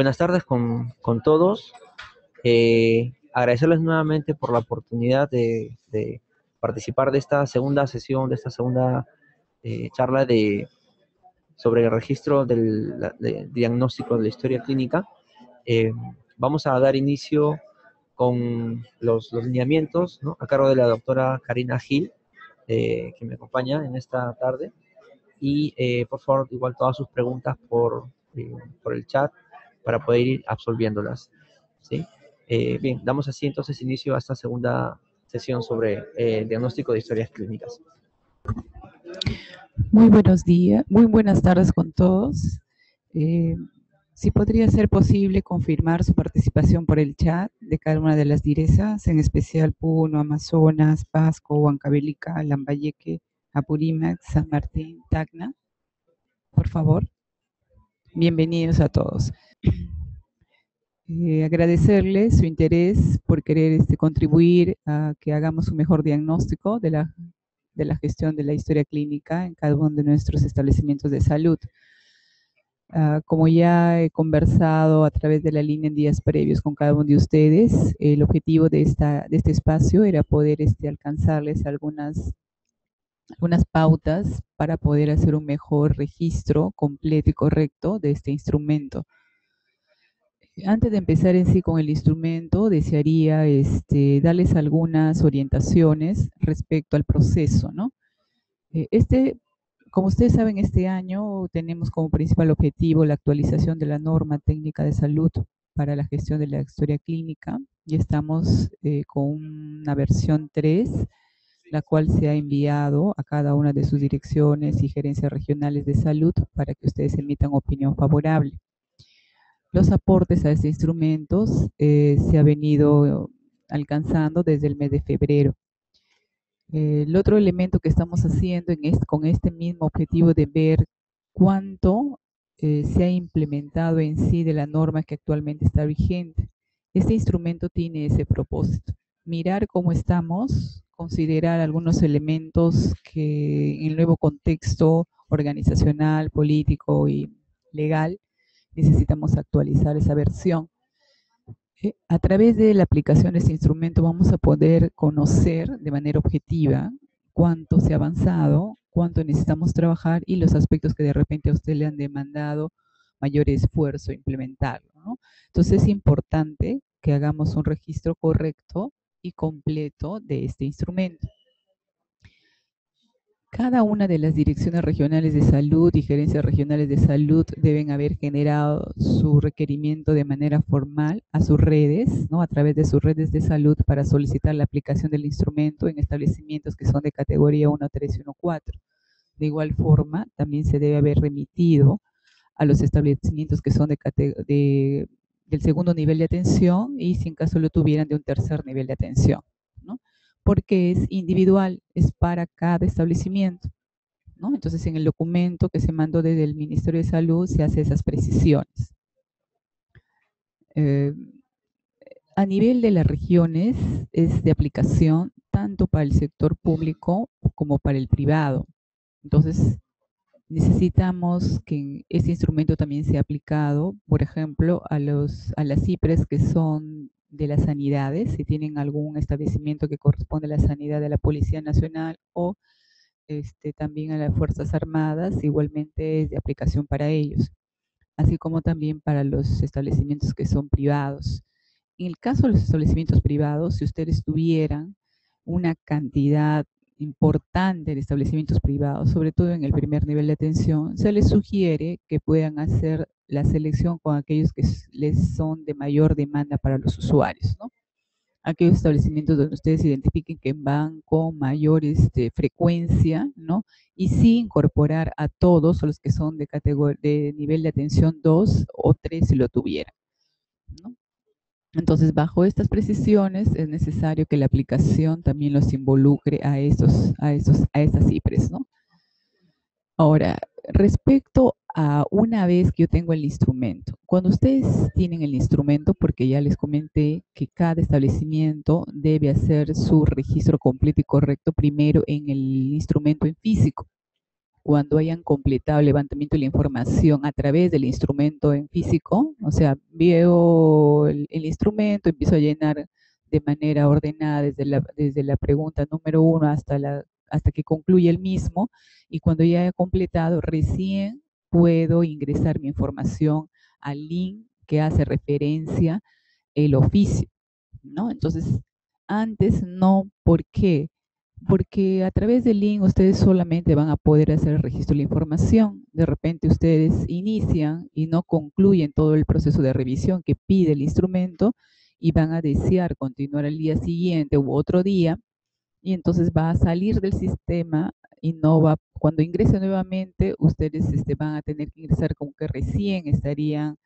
Buenas tardes con todos. Agradecerles nuevamente por la oportunidad de participar de esta segunda sesión, de esta segunda charla sobre el registro del diagnóstico de la historia clínica. Eh, Vamos a dar inicio con los lineamientos, ¿no?, a cargo de la doctora Karina Gil, que me acompaña en esta tarde. Y por favor, igual todas sus preguntas por el chat para poder ir absolviéndolas, ¿sí? Bien, damos así entonces inicio a esta segunda sesión sobre el diagnóstico de historias clínicas. Muy buenos días, muy buenas tardes con todos. Si podría ser posible confirmar su participación por el chat de cada una de las direzas, en especial Puno, Amazonas, Pasco, Huancavelica, Lambayeque, Apurímac, San Martín, Tacna. Por favor, bienvenidos a todos. Agradecerles su interés por querer contribuir a que hagamos un mejor diagnóstico de la gestión de la historia clínica en cada uno de nuestros establecimientos de salud. Como ya he conversado a través de la línea en días previos con cada uno de ustedes, el objetivo de este espacio era poder alcanzarles algunas pautas para poder hacer un mejor registro completo y correcto de este instrumento. Antes de empezar en sí con el instrumento, desearía darles algunas orientaciones respecto al proceso, ¿no? Como ustedes saben, este año tenemos como principal objetivo la actualización de la norma técnica de salud para la gestión de la historia clínica, y estamos con una versión 3, la cual se ha enviado a cada una de sus direcciones y gerencias regionales de salud para que ustedes emitan opinión favorable. Los aportes a estos instrumentos se ha venido alcanzando desde el mes de febrero. El otro elemento que estamos haciendo con este mismo objetivo de ver cuánto se ha implementado en sí de la norma que actualmente está vigente. Este instrumento tiene ese propósito: mirar cómo estamos, considerar algunos elementos que en el nuevo contexto organizacional, político y legal necesitamos actualizar esa versión. A través de la aplicación de este instrumento vamos a poder conocer de manera objetiva cuánto se ha avanzado, cuánto necesitamos trabajar y los aspectos que de repente a usted le han demandado mayor esfuerzo implementarlo, ¿no? Entonces es importante que hagamos un registro correcto y completo de este instrumento. Cada una de las direcciones regionales de salud y gerencias regionales de salud deben haber generado su requerimiento de manera formal a sus redes, ¿no?, a través de sus redes de salud, para solicitar la aplicación del instrumento en establecimientos que son de categoría 1, 3 y 1, 4. De igual forma, también se debe haber remitido a los establecimientos que son del segundo nivel de atención, y si en caso lo tuvieran, de un tercer nivel de atención, ¿no?, porque es individual, es para cada establecimiento, ¿no? Entonces, en el documento que se mandó desde el Ministerio de Salud se hace esas precisiones. A nivel de las regiones es de aplicación tanto para el sector público como para el privado. Entonces, necesitamos que este instrumento también sea aplicado, por ejemplo, a las IPRES que son de las sanidades, si tienen algún establecimiento que corresponde a la sanidad de la Policía Nacional, o también a las Fuerzas Armadas, igualmente es de aplicación para ellos, así como también para los establecimientos que son privados. En el caso de los establecimientos privados, si ustedes tuvieran una cantidad importante de establecimientos privados, sobre todo en el primer nivel de atención, se les sugiere que puedan hacer la selección con aquellos que les son de mayor demanda para los usuarios, ¿no? Aquellos establecimientos donde ustedes identifiquen que van con mayor frecuencia, ¿no? Y sí incorporar a todos los que son de nivel de atención 2 o 3 si lo tuvieran, ¿no? Entonces, bajo estas precisiones, es necesario que la aplicación también los involucre a estas IPRES, ¿no? Ahora, respecto a una vez que yo tengo el instrumento, cuando ustedes tienen el instrumento, porque ya les comenté que cada establecimiento debe hacer su registro completo y correcto primero en el instrumento en físico. cuando hayan completado el levantamiento de la información a través del instrumento en físico, o sea, veo el instrumento, empiezo a llenar de manera ordenada desde la pregunta número 1 hasta que concluye el mismo, y cuando ya he completado, recién puedo ingresar mi información al link que hace referencia el oficio, ¿no? Entonces, antes no, ¿por qué? Porque a través del link ustedes solamente van a poder hacer el registro de la información. De repente ustedes inician y no concluyen todo el proceso de revisión que pide el instrumento y van a desear continuar al día siguiente u otro día, y entonces va a salir del sistema y no va, cuando ingrese nuevamente, ustedes van a tener que ingresar como que recién estarían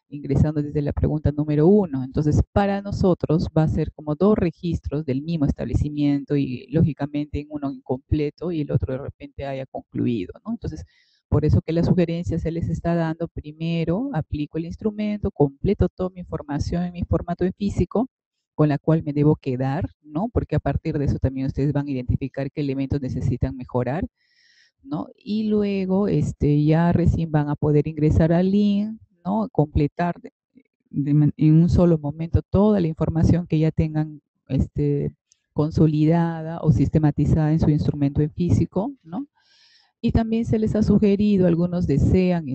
ingresando desde la pregunta número 1. Entonces, para nosotros va a ser como dos registros del mismo establecimiento y lógicamente en uno incompleto y el otro de repente haya concluido, ¿no? Entonces, por eso que la sugerencia se les está dando: primero aplico el instrumento, completo toda mi información en mi formato de físico, con la cual me debo quedar, ¿no? Porque a partir de eso también ustedes van a identificar qué elementos necesitan mejorar, ¿no? Y luego ya recién van a poder ingresar al link, ¿no? Completar en un solo momento toda la información que ya tengan consolidada o sistematizada en su instrumento en físico, ¿no? Y también se les ha sugerido, algunos desean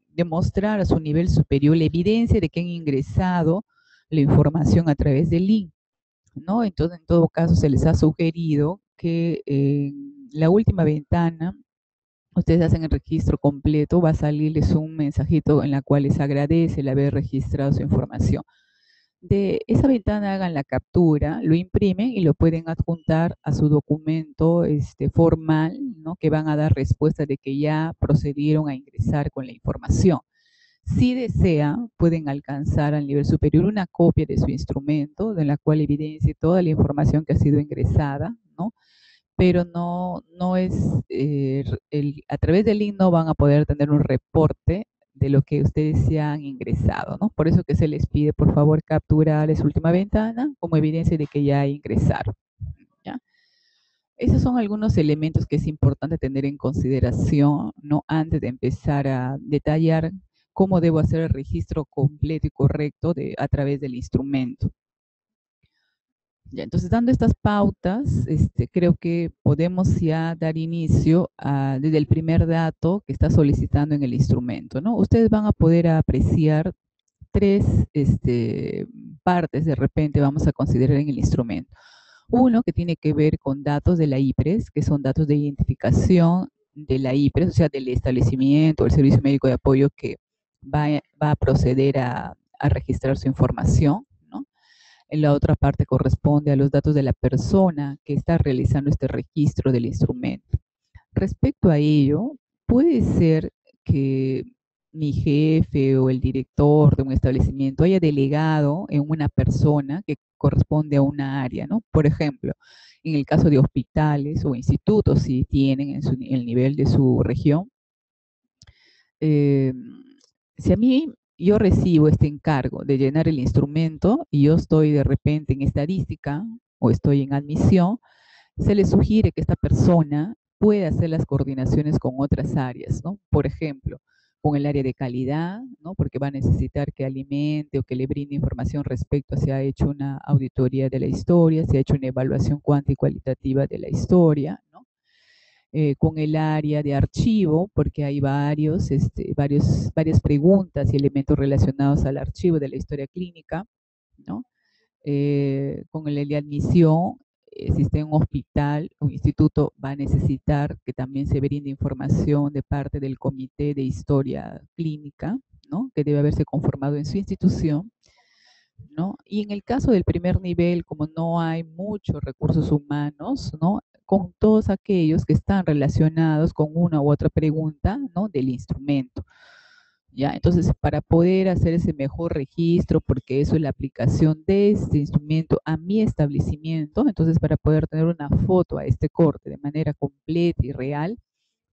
demostrar a su nivel superior la evidencia de que han ingresado la información a través del link, ¿no? Entonces, en todo caso, se les ha sugerido que en la última ventana ustedes hacen el registro completo, va a salirles un mensajito en la cual les agradece el haber registrado su información. De esa ventana hagan la captura, lo imprimen y lo pueden adjuntar a su documento formal, ¿no? Que van a dar respuesta de que ya procedieron a ingresar con la información. Si desea, pueden alcanzar al nivel superior una copia de su instrumento, de la cual evidencie toda la información que ha sido ingresada, ¿no? Pero no es, a través del link no van a poder tener un reporte de lo que ustedes se han ingresado, ¿no? Por eso que se les pide, por favor, capturar esa última ventana como evidencia de que ya ingresaron, ¿ya? Esos son algunos elementos que es importante tener en consideración, ¿no? Antes de empezar a detallar cómo debo hacer el registro completo y correcto a través del instrumento. Ya, entonces, dando estas pautas, creo que podemos ya dar inicio desde el primer dato que está solicitando en el instrumento, ¿no? Ustedes van a poder apreciar tres partes, de repente vamos a considerar en el instrumento. Uno que tiene que ver con datos de la IPRES, que son datos de identificación de la IPRES, o sea, del establecimiento, el servicio médico de apoyo que va a proceder a registrar su información, ¿no? En la otra parte corresponde a los datos de la persona que está realizando este registro del instrumento. Respecto a ello, puede ser que mi jefe o el director de un establecimiento haya delegado en una persona que corresponde a una área, ¿no? Por ejemplo, en el caso de hospitales o institutos, si tienen en el nivel de su región, si a mí yo recibo este encargo de llenar el instrumento y yo estoy de repente en estadística o estoy en admisión, se le sugiere que esta persona puede hacer las coordinaciones con otras áreas, ¿no? Por ejemplo, con el área de calidad, ¿no? Porque va a necesitar que alimente o que le brinde información respecto a si ha hecho una auditoría de la historia, si ha hecho una evaluación cuántica y cualitativa de la historia, ¿no? Con el área de archivo, porque hay varias preguntas y elementos relacionados al archivo de la historia clínica, ¿no? Con el de admisión, si está en un hospital o instituto, va a necesitar que también se brinde información de parte del comité de historia clínica, ¿no? Que debe haberse conformado en su institución, ¿no? Y en el caso del primer nivel, como no hay muchos recursos humanos, ¿no? Con todos aquellos que están relacionados con una u otra pregunta, ¿no? Del instrumento. ¿Ya? Entonces, para poder hacer ese mejor registro, porque eso es la aplicación de este instrumento a mi establecimiento, entonces para poder tener una foto a este corte de manera completa y real,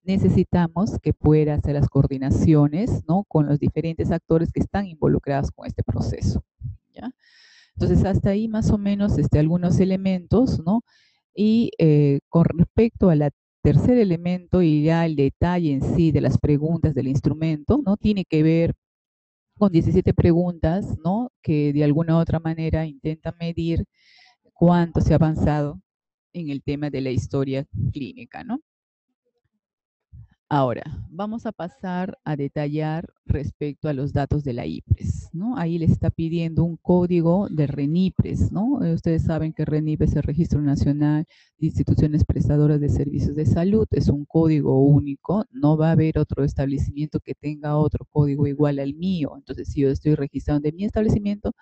necesitamos que pueda hacer las coordinaciones, ¿no? Con los diferentes actores que están involucrados con este proceso, ¿ya? Entonces, hasta ahí más o menos algunos elementos, ¿no? Y con respecto a la tercer elemento y ya el detalle en sí de las preguntas del instrumento, ¿no? Tiene que ver con 17 preguntas, ¿no? Que de alguna u otra manera intentan medir cuánto se ha avanzado en el tema de la historia clínica, ¿no? Ahora, vamos a pasar a detallar respecto a los datos de la IPRES, ¿no? Ahí le está pidiendo un código de RENIPRES, ¿no? Ustedes saben que RENIPRES es el Registro Nacional de Instituciones Prestadoras de Servicios de Salud, es un código único, no va a haber otro establecimiento que tenga otro código igual al mío. Entonces, si yo estoy registrando de mi establecimiento,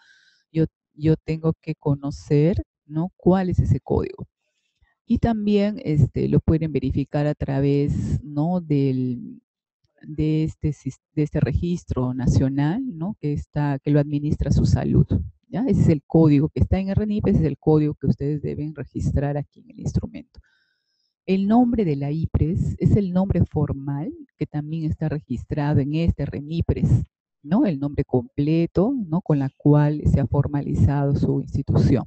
yo, yo tengo que conocer, ¿no? ¿Cuál es ese código? Y también lo pueden verificar a través, ¿no? de este registro nacional, ¿no? Que lo administra su salud, ¿ya? Ese es el código que está en el RENIP, ese es el código que ustedes deben registrar aquí en el instrumento. El nombre de la IPRES es el nombre formal que también está registrado en este RENIPRES, ¿no? El nombre completo, ¿no? Con la cual se ha formalizado su institución.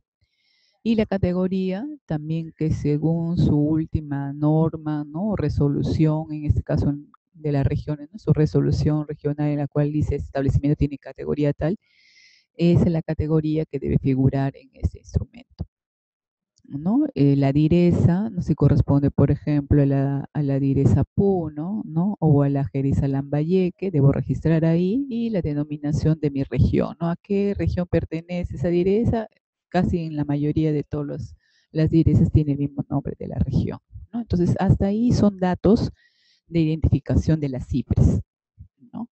Y la categoría también que según su última norma, ¿no? Resolución, en este caso de las regiones, ¿no? Su resolución regional en la cual dice este establecimiento tiene categoría tal, es la categoría que debe figurar en este instrumento, ¿no? La direza no se corresponde, por ejemplo, a la direza Puno, ¿no? O a la Jeriza Lambayeque, debo registrar ahí, y la denominación de mi región, ¿no? ¿A qué región pertenece esa direza? Casi en la mayoría de todas las direzas tiene el mismo nombre de la región, ¿no? Entonces, hasta ahí son datos de identificación de las CIPRES, ¿no?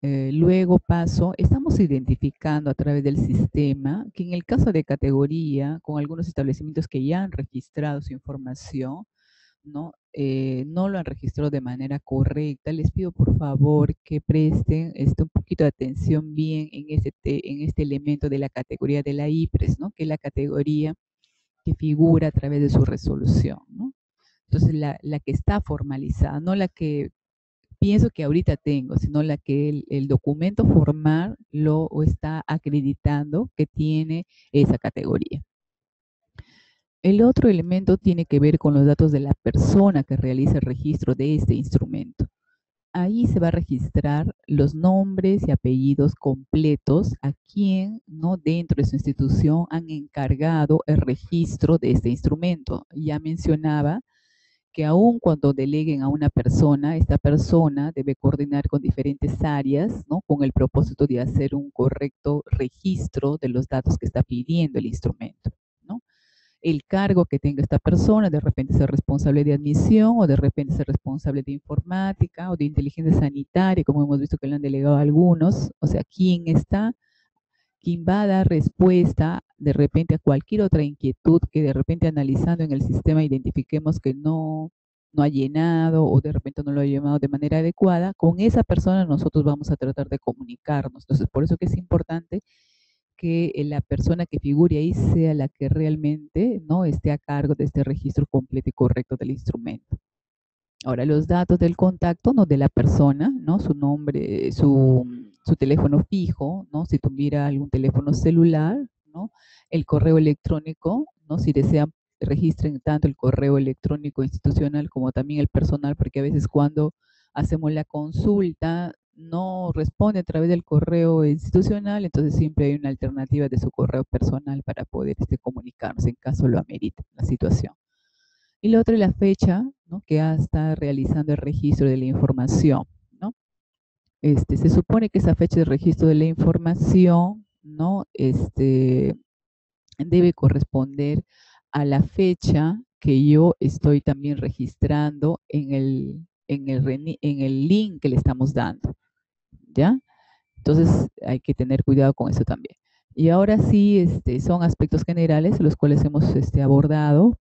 Luego paso, estamos identificando a través del sistema que en el caso de categoría, con algunos establecimientos que ya han registrado su información, ¿no? No lo han registrado de manera correcta. Les pido por favor que presten un poquito de atención bien en este elemento de la categoría de la IPRES, ¿no? Que es la categoría que figura a través de su resolución, ¿no? Entonces, la que está formalizada, no la que pienso que ahorita tengo, sino la que el documento formal lo está acreditando que tiene esa categoría. El otro elemento tiene que ver con los datos de la persona que realiza el registro de este instrumento. Ahí se va a registrar los nombres y apellidos completos a quien, ¿no? Dentro de su institución han encargado el registro de este instrumento. Ya mencionaba que aun cuando deleguen a una persona, esta persona debe coordinar con diferentes áreas, ¿no? Con el propósito de hacer un correcto registro de los datos que está pidiendo el instrumento, ¿no? El cargo que tenga esta persona, de repente ser responsable de admisión, o de repente ser responsable de informática, o de inteligencia sanitaria, como hemos visto que le han delegado a algunos, o sea, quién va a dar respuesta de repente a cualquier otra inquietud que de repente analizando en el sistema identifiquemos que no ha llenado, o de repente no lo ha llenado de manera adecuada, con esa persona nosotros vamos a tratar de comunicarnos. Entonces, por eso que es importante que la persona que figure ahí sea la que realmente, ¿no? esté a cargo de este registro completo y correcto del instrumento. Ahora, los datos del contacto, ¿no? De la persona, ¿no? Su nombre, su teléfono fijo, ¿no? Si tuviera algún teléfono celular, ¿no? El correo electrónico, ¿no? Si desean, registren tanto el correo electrónico institucional como también el personal, porque a veces cuando hacemos la consulta no responde a través del correo institucional, entonces siempre hay una alternativa de su correo personal para poder comunicarnos en caso lo amerite la situación. Y lo otro es la fecha, ¿no? Que está realizando el registro de la información, ¿no? Se supone que esa fecha de registro de la información, ¿no? Debe corresponder a la fecha que yo estoy también registrando en el link que le estamos dando, ¿ya? Entonces hay que tener cuidado con eso también. Y ahora sí, son aspectos generales los cuales hemos abordado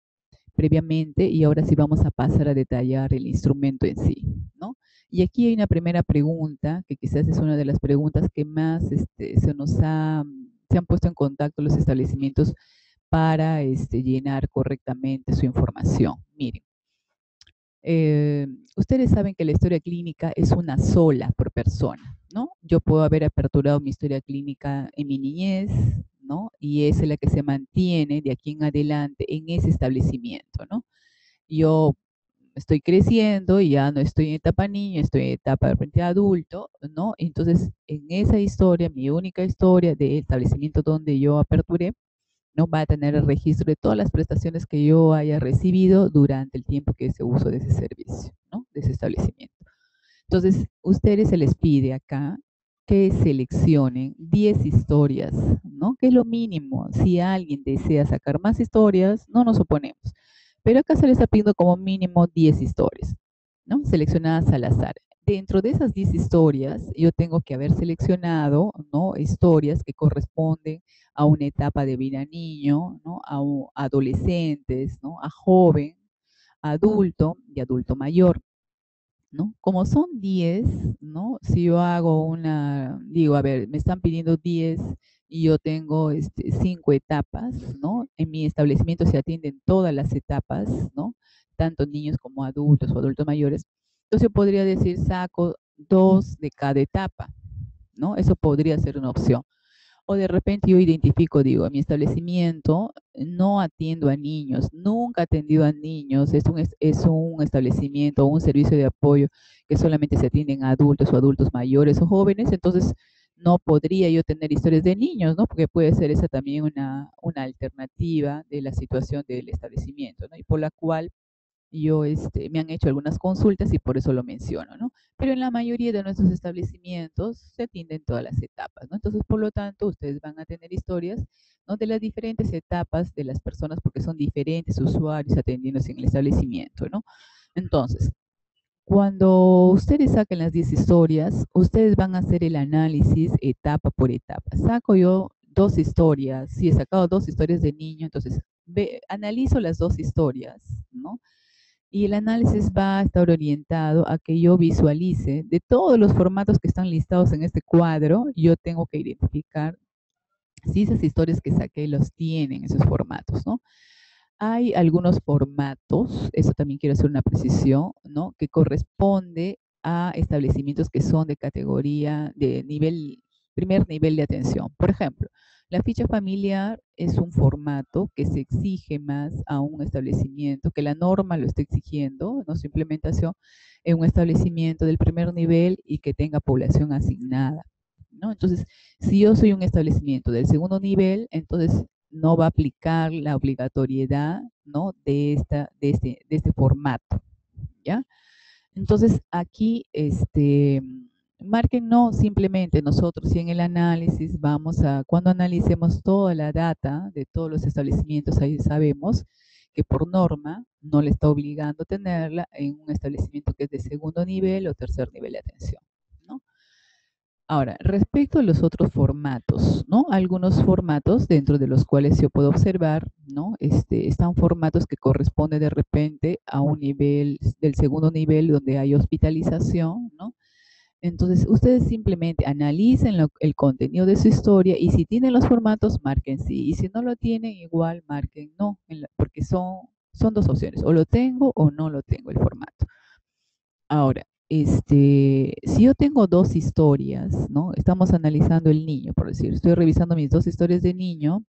previamente, y ahora sí vamos a pasar a detallar el instrumento en sí, ¿no? Y aquí hay una primera pregunta, que quizás es una de las preguntas que más se han puesto en contacto los establecimientos para llenar correctamente su información. Miren, ustedes saben que la historia clínica es una sola por persona, ¿no? Yo puedo haber aperturado mi historia clínica en mi niñez, ¿no? Y esa es la que se mantiene de aquí en adelante en ese establecimiento, ¿no? Yo estoy creciendo y ya no estoy en etapa niño, estoy en etapa de repente adulto, ¿no? Entonces, en esa historia, mi única historia de establecimiento donde yo aperturé, ¿no? Va a tener el registro de todas las prestaciones que yo haya recibido durante el tiempo que se uso de ese servicio, ¿no? De ese establecimiento. Entonces, ustedes se les pide acá que seleccionen 10 historias, ¿no? Que es lo mínimo. Si alguien desea sacar más historias, no nos oponemos. Pero acá se les está pidiendo como mínimo 10 historias, ¿no? Seleccionadas al azar. Dentro de esas 10 historias, yo tengo que haber seleccionado, ¿no? Historias que corresponden a una etapa de vida niño, ¿no? A adolescentes, ¿no? A joven, adulto y adulto mayor. ¿No? Como son 10, ¿no? Si yo hago digo, a ver, me están pidiendo 10 y yo tengo 5 etapas, ¿no? En mi establecimiento se atienden todas las etapas, ¿no? Tanto niños como adultos o adultos mayores. Entonces yo podría decir, saco 2 de cada etapa, ¿no? Eso podría ser una opción. O de repente yo identifico, digo, en mi establecimiento no atiendo a niños, nunca he atendido a niños, es un establecimiento o un servicio de apoyo que solamente se atienden a adultos o adultos mayores o jóvenes, entonces no podría yo tener historias de niños, ¿no? Porque puede ser esa también una alternativa de la situación del establecimiento, ¿no? Y por la cual yo, me han hecho algunas consultas y por eso lo menciono, ¿no? Pero en la mayoría de nuestros establecimientos se atienden todas las etapas, ¿no? Entonces, por lo tanto, ustedes van a tener historias, ¿no? De las diferentes etapas de las personas porque son diferentes usuarios atendiéndose en el establecimiento, ¿no? Entonces, cuando ustedes saquen las 10 historias, ustedes van a hacer el análisis etapa por etapa. Saco yo 2 historias, si he sacado 2 historias de niño, entonces analizo las 2 historias, ¿no? Y el análisis va a estar orientado a que yo visualice de todos los formatos que están listados en este cuadro, yo tengo que identificar si esas historias que saqué los tienen esos formatos, ¿no? Hay algunos formatos, eso también quiero hacer una precisión, ¿no? Que corresponde a establecimientos que son de categoría de primer nivel de atención. Por ejemplo, la ficha familiar es un formato que se exige más a un establecimiento, que la norma lo está exigiendo, ¿no? Su implementación en un establecimiento del primer nivel y que tenga población asignada, ¿no? Entonces, si yo soy un establecimiento del segundo nivel, entonces no va a aplicar la obligatoriedad, ¿no? De este formato, ¿ya? Entonces, aquí, marquen no simplemente nosotros y en el análisis cuando analicemos toda la data de todos los establecimientos, ahí sabemos que por norma no le está obligando a tenerla en un establecimiento que es de segundo nivel o tercer nivel de atención, ¿no? Ahora, respecto a los otros formatos, ¿no? Algunos formatos dentro de los cuales yo puedo observar, ¿no? Están formatos que corresponden de repente a un nivel, del segundo nivel donde hay hospitalización, ¿no? Entonces, ustedes simplemente analicen el contenido de su historia y si tienen los formatos, marquen sí. Y si no lo tienen, igual marquen no, porque son 2 opciones, o lo tengo o no lo tengo el formato. Ahora, si yo tengo 2 historias, ¿no? Estamos analizando el niño, por decir, estoy revisando mis 2 historias de niño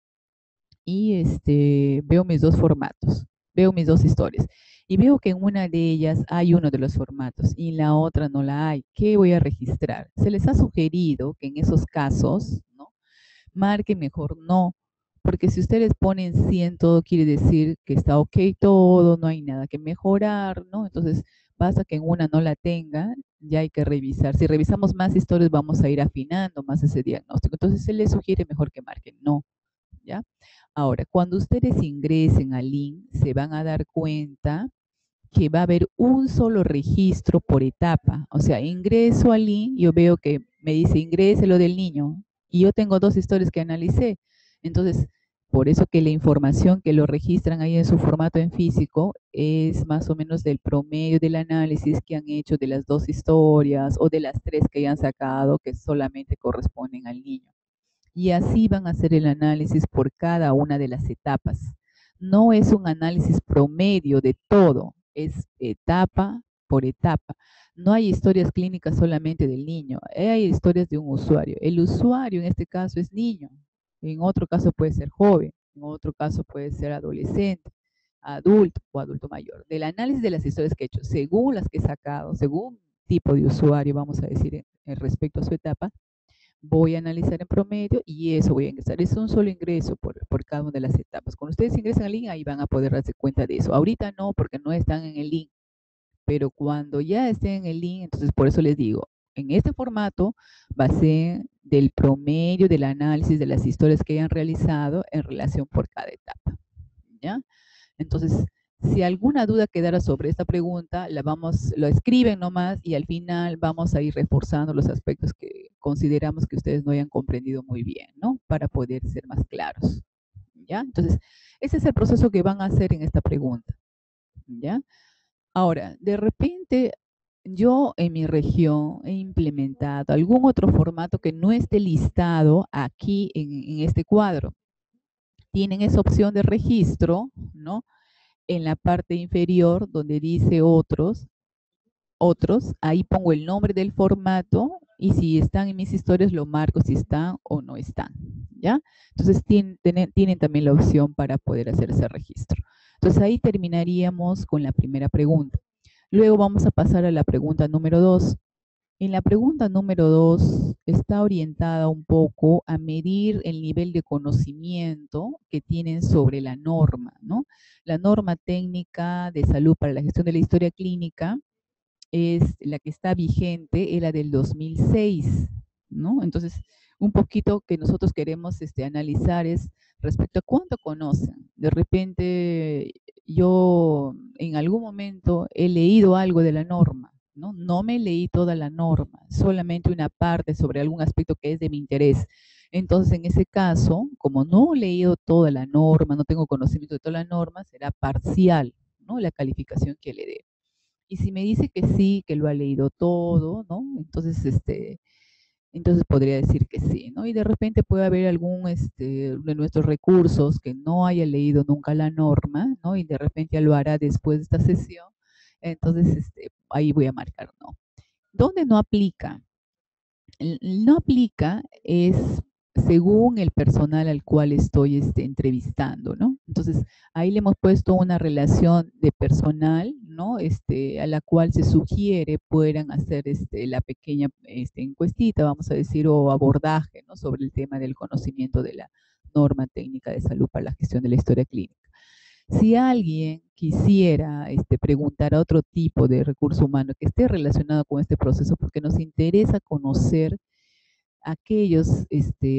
y veo mis 2 formatos, veo mis 2 historias y veo que en una de ellas hay uno de los formatos y en la otra no la hay. ¿Qué voy a registrar? Se les ha sugerido que en esos casos, ¿no? Marquen mejor no, porque si ustedes ponen 100 todo quiere decir que está ok todo, no hay nada que mejorar, ¿no? Entonces basta que en una no la tengan, ya hay que revisar. Si revisamos más historias vamos a ir afinando más ese diagnóstico. Entonces se les sugiere mejor que marquen no, ¿ya? Ahora, cuando ustedes ingresen al link, se van a dar cuenta que va a haber un solo registro por etapa. O sea, ingreso al link, yo veo que me dice ingrese lo del niño y yo tengo 2 historias que analicé. Entonces, por eso que la información que lo registran ahí en su formato en físico es más o menos del promedio del análisis que han hecho de las 2 historias o de las 3 que hayan sacado que solamente corresponden al niño. Y así van a hacer el análisis por cada una de las etapas. No es un análisis promedio de todo, es etapa por etapa. No hay historias clínicas solamente del niño, hay historias de un usuario. El usuario en este caso es niño, en otro caso puede ser joven, en otro caso puede ser adolescente. adulto o adulto mayor. Del análisis de las historias que he hecho, según las que he sacado, según tipo de usuario, vamos a decir, respecto a su etapa, voy a analizar en promedio y eso voy a ingresar. Es un solo ingreso por cada una de las etapas. Cuando ustedes ingresan al link, ahí van a poder darse cuenta de eso. Ahorita no, porque no están en el link, pero cuando ya estén en el link, entonces por eso les digo, en este formato va a ser del promedio del análisis de las historias que hayan realizado en relación por cada etapa, ¿ya? Entonces, si alguna duda quedara sobre esta pregunta, lo escriben nomás y al final vamos a ir reforzando los aspectos que consideramos que ustedes no hayan comprendido muy bien, ¿no? Para poder ser más claros, ¿ya? Entonces, ese es el proceso que van a hacer en esta pregunta, ¿ya? Ahora, de repente, yo en mi región he implementado algún otro formato que no esté listado aquí en este cuadro. Tienen esa opción de registro, ¿no? En la parte inferior donde dice otros, ahí pongo el nombre del formato y si están en mis historias lo marco si están o no están, ¿ya? Entonces tienen también la opción para poder hacer ese registro. Entonces ahí terminaríamos con la primera pregunta. Luego vamos a pasar a la pregunta número 2. En la pregunta número 2 está orientada un poco a medir el nivel de conocimiento que tienen sobre la norma, ¿no? La norma técnica de salud para la gestión de la historia clínica es la que está vigente, era del 2006, ¿no? Entonces, un poquito que nosotros queremos analizar es respecto a cuánto conocen. De repente, yo en algún momento he leído algo de la norma, ¿no? No me leí toda la norma, solamente una parte sobre algún aspecto que es de mi interés. Entonces, en ese caso, como no he leído toda la norma, no tengo conocimiento de toda la norma, será parcial, ¿no? La calificación que le dé. Y si me dice que sí, que lo ha leído todo, ¿no? Entonces, entonces podría decir que sí, ¿no? Y de repente puede haber algún de nuestros recursos que no haya leído nunca la norma, ¿no? Y de repente ya lo hará después de esta sesión. Entonces, ahí voy a marcar no. ¿Dónde no aplica? No aplica es según el personal al cual estoy entrevistando, ¿no? Entonces, ahí le hemos puesto una relación de personal, ¿no? A la cual se sugiere puedan hacer la pequeña encuestita, vamos a decir, o abordaje, ¿no? Sobre el tema del conocimiento de la norma técnica de salud para la gestión de la historia clínica. Si alguien quisiera preguntar a otro tipo de recurso humano que esté relacionado con este proceso, porque nos interesa conocer aquellos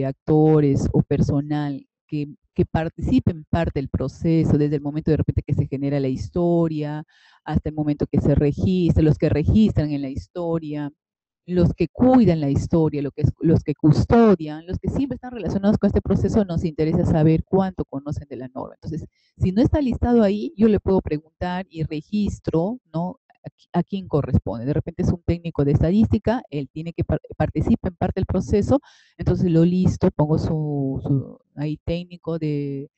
actores o personal que participen parte del proceso, desde el momento de repente que se genera la historia, hasta el momento que se registra, los que registran en la historia, los que cuidan la historia, los que custodian, los que siempre están relacionados con este proceso, nos interesa saber cuánto conocen de la norma. Entonces, si no está listado ahí, yo le puedo preguntar y registro, ¿no? A quién corresponde. De repente es un técnico de estadística, él tiene que participar en parte del proceso, entonces lo listo, pongo su ahí técnico de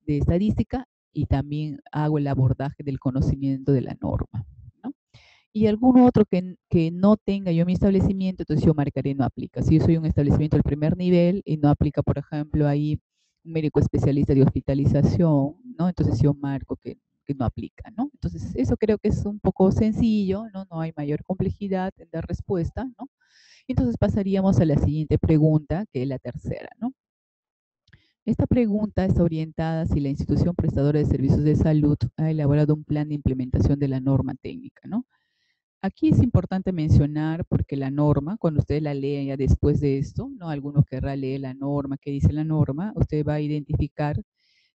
estadística y también hago el abordaje del conocimiento de la norma, ¿no? Y alguno otro que no tenga yo mi establecimiento, entonces yo marcaré no aplica. Si yo soy un establecimiento del primer nivel y no aplica, por ejemplo, ahí un médico especialista de hospitalización, ¿no? Entonces yo marco que no aplica, ¿no? Entonces eso creo que es un poco sencillo, ¿no? No hay mayor complejidad en dar respuesta, ¿no? Entonces pasaríamos a la siguiente pregunta, que es la tercera, ¿no? Esta pregunta está orientada si la institución prestadora de servicios de salud ha elaborado un plan de implementación de la norma técnica, ¿no? Aquí es importante mencionar, porque la norma, cuando ustedes la leen ya después de esto, ¿no? Algunos querrán leer la norma, qué dice la norma, usted va a identificar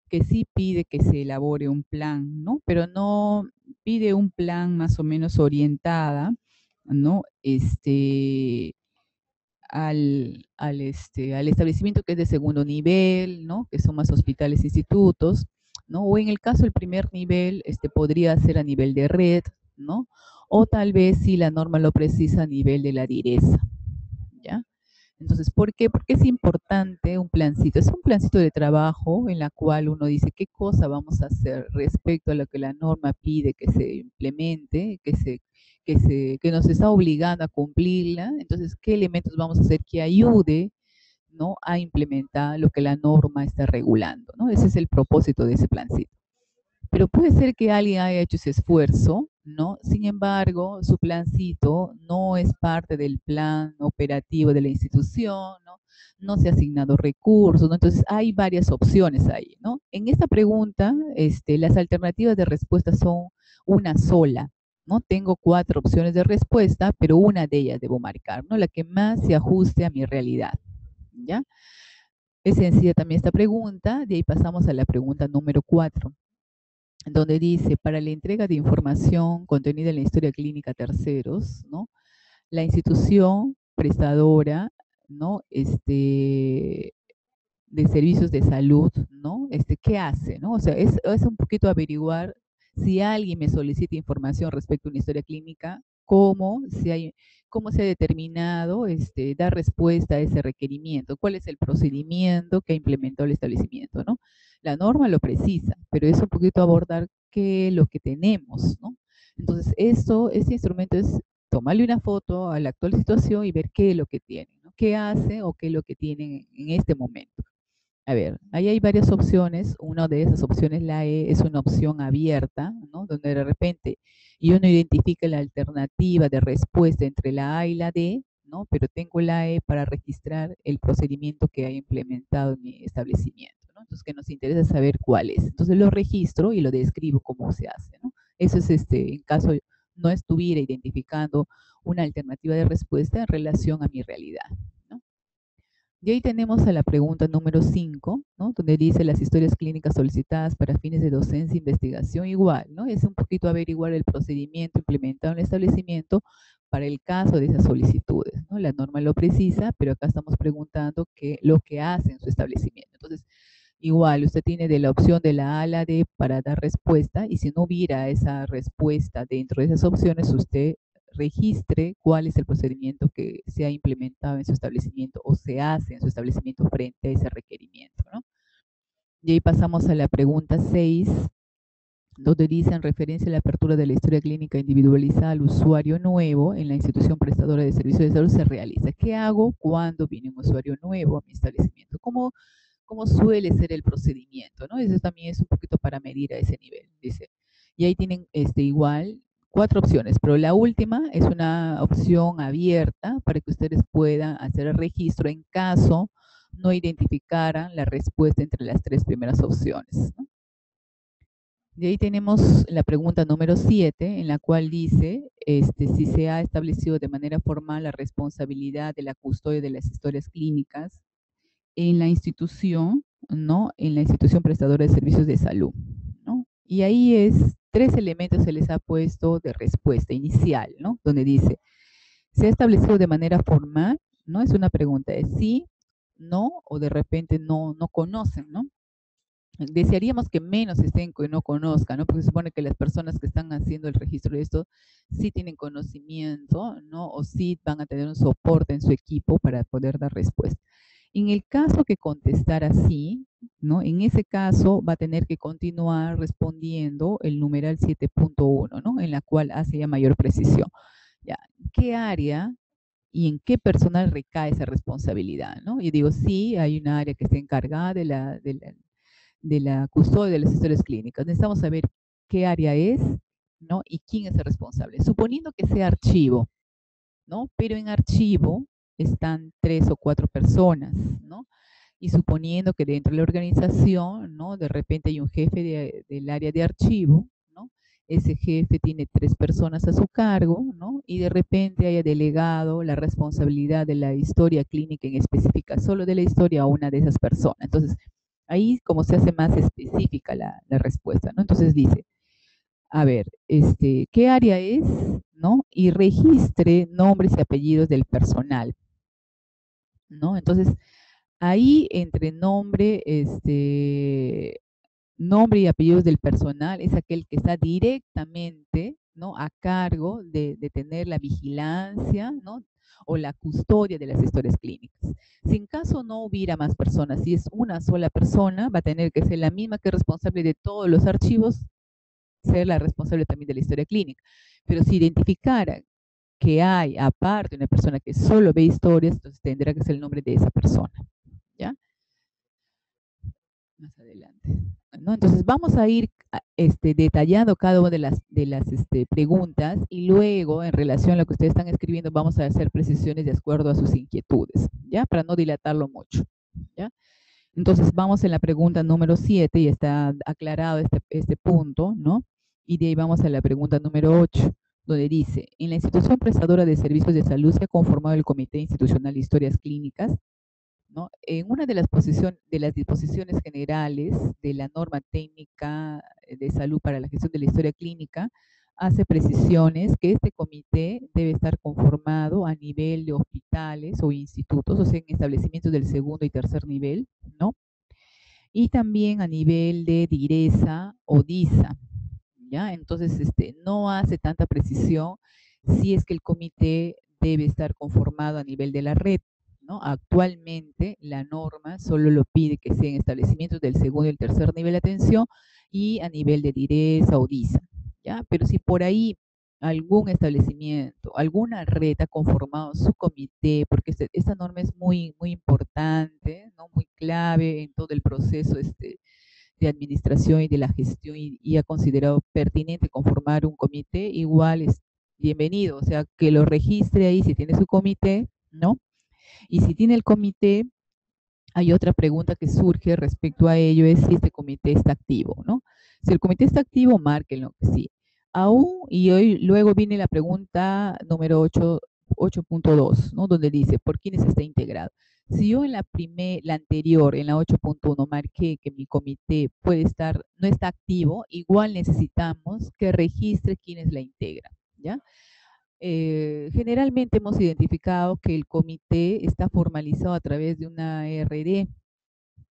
que sí pide que se elabore un plan, ¿no? Pero no pide un plan más o menos orientada, ¿no? Al establecimiento que es de segundo nivel, ¿no? Que son más hospitales e institutos, ¿no? O en el caso del primer nivel, podría ser a nivel de red, ¿no? O tal vez si la norma lo precisa a nivel de la direza, ¿ya? Entonces, ¿por qué? Porque es importante un plancito. Es un plancito de trabajo en la cual uno dice qué cosa vamos a hacer respecto a lo que la norma pide que se implemente, que nos está obligando a cumplirla. Entonces, ¿qué elementos vamos a hacer que ayude, ¿no? A implementar lo que la norma está regulando, ¿no? Ese es el propósito de ese plancito. Pero puede ser que alguien haya hecho ese esfuerzo, ¿no? Sin embargo, su plancito no es parte del plan operativo de la institución, ¿no? No se ha asignado recursos, ¿no? Entonces, hay varias opciones ahí, ¿no? En esta pregunta, las alternativas de respuesta son una sola, ¿no? Tengo 4 opciones de respuesta, pero una de ellas debo marcar, ¿no? La que más se ajuste a mi realidad, ¿ya? Es sencilla también esta pregunta, de ahí pasamos a la pregunta número 4, donde dice, para la entrega de información contenida en la historia clínica a terceros, ¿no? La institución prestadora, ¿no? De servicios de salud, ¿no? ¿Qué hace, no? O sea, es un poquito averiguar si alguien me solicita información respecto a una historia clínica, cómo se ha determinado dar respuesta a ese requerimiento, cuál es el procedimiento que ha implementado el establecimiento, ¿no? La norma lo precisa, pero es un poquito abordar qué es lo que tenemos, ¿no? Entonces, este instrumento es tomarle una foto a la actual situación y ver qué es lo que tiene, ¿no? ¿Qué hace o qué es lo que tienen en este momento? A ver, ahí hay varias opciones. Una de esas opciones, la E, es una opción abierta, ¿no? Donde de repente yo no identifica la alternativa de respuesta entre la A y la D, ¿no? Pero tengo la E para registrar el procedimiento que ha implementado en mi establecimiento, ¿no? Entonces, que nos interesa saber cuál es. Entonces, lo registro y lo describo cómo se hace, ¿no? Eso es en caso no estuviera identificando una alternativa de respuesta en relación a mi realidad, ¿no? Y ahí tenemos a la pregunta número 5, ¿no? Donde dice las historias clínicas solicitadas para fines de docencia e investigación igual, ¿no? Es un poquito averiguar el procedimiento implementado en el establecimiento para el caso de esas solicitudes, ¿no? La norma lo precisa, pero acá estamos preguntando lo que hace en su establecimiento. Entonces, igual, usted tiene de la opción de la A a la D para dar respuesta, y si no hubiera esa respuesta dentro de esas opciones, usted registre cuál es el procedimiento que se ha implementado en su establecimiento o se hace en su establecimiento frente a ese requerimiento, ¿no? Y ahí pasamos a la pregunta 6, donde dice en referencia a la apertura de la historia clínica individualizada al usuario nuevo en la institución prestadora de servicios de salud se realiza. ¿Qué hago cuando viene un usuario nuevo a mi establecimiento? ¿Cómo suele ser el procedimiento, ¿no? Eso también es un poquito para medir a ese nivel, dice. Y ahí tienen igual 4 opciones, pero la última es una opción abierta para que ustedes puedan hacer el registro en caso no identificaran la respuesta entre las 3 primeras opciones, ¿no? De ahí tenemos la pregunta número 7, en la cual dice si se ha establecido de manera formal la responsabilidad de la custodia de las historias clínicas en la institución, ¿no? En la institución prestadora de servicios de salud, ¿no? Y ahí 3 elementos se les ha puesto de respuesta inicial, ¿no? Donde dice, ¿se ha establecido de manera formal? ¿No? Es una pregunta de sí, no, o de repente no conocen, ¿no? Desearíamos que menos estén que no conozcan, ¿no? Porque se supone que las personas que están haciendo el registro de esto sí tienen conocimiento, ¿no? O sí van a tener un soporte en su equipo para poder dar respuesta. En el caso que contestara sí, ¿no? En ese caso va a tener que continuar respondiendo el numeral 7.1, ¿no? En la cual hace ya mayor precisión. Ya, ¿qué área y en qué personal recae esa responsabilidad, ¿no? Y digo, sí, hay una área que está encargada de la custodia de las historias clínicas. Necesitamos saber qué área es, ¿no? Y quién es el responsable. Suponiendo que sea archivo, ¿no? Pero en archivo están 3 o 4 personas, ¿no? Y suponiendo que dentro de la organización, ¿no? De repente hay un jefe del área de archivo, ¿no? Ese jefe tiene 3 personas a su cargo, ¿no? Y de repente haya delegado la responsabilidad de la historia clínica en específica, solo de la historia a una de esas personas. Entonces, ahí como se hace más específica la respuesta, ¿no? Entonces dice, a ver, ¿qué área es? ¿No? Y registre nombres y apellidos del personal, ¿no? Entonces, ahí entre nombre y apellidos del personal es aquel que está directamente, ¿no? A cargo de tener la vigilancia, ¿no? O la custodia de las historias clínicas. Si en caso no hubiera más personas, si es una sola persona, va a tener que ser la misma que es responsable de todos los archivos, ser la responsable también de la historia clínica. Pero si identificara que hay aparte una persona que solo ve historias, entonces tendrá que ser el nombre de esa persona, ¿ya? Más adelante. ¿no? Entonces vamos a ir detallando cada una de las preguntas y luego en relación a lo que ustedes están escribiendo vamos a hacer precisiones de acuerdo a sus inquietudes, ¿ya? Para no dilatarlo mucho, ¿ya? Entonces vamos en la pregunta número 7 y está aclarado este punto, ¿no? Y de ahí vamos a la pregunta número 8, donde dice, en la institución prestadora de servicios de salud se ha conformado el Comité Institucional de Historias Clínicas, ¿no? En una de las disposiciones generales de la norma técnica de salud para la gestión de la historia clínica, hace precisiones que este comité debe estar conformado a nivel de hospitales o institutos, o sea, en establecimientos del segundo y tercer nivel, ¿no? Y también a nivel de DIRESA o DISA, ¿ya? Entonces, no hace tanta precisión si es que el comité debe estar conformado a nivel de la red, ¿no? Actualmente la norma solo lo pide que sea en establecimientos del segundo y el tercer nivel de atención y a nivel de DIRESA o DISA, ¿ya? Pero si por ahí algún establecimiento, alguna red ha conformado su comité, porque esta norma es muy, muy importante, ¿no? Muy clave en todo el proceso de administración y de la gestión y ha considerado pertinente conformar un comité, igual es bienvenido, o sea, que lo registre ahí si tiene su comité, ¿no? Y si tiene el comité, hay otra pregunta que surge respecto a ello, es si este comité está activo, ¿no? Si el comité está activo, márquenlo que sí. Aún, y hoy luego viene la pregunta número 8.2, ¿no? Donde dice, ¿por quiénes está integrado? Si yo en la anterior, en la 8.1, marqué que mi comité puede estar, no está activo, igual necesitamos que registre quiénes la integran, ¿ya? Generalmente hemos identificado que el comité está formalizado a través de una RD,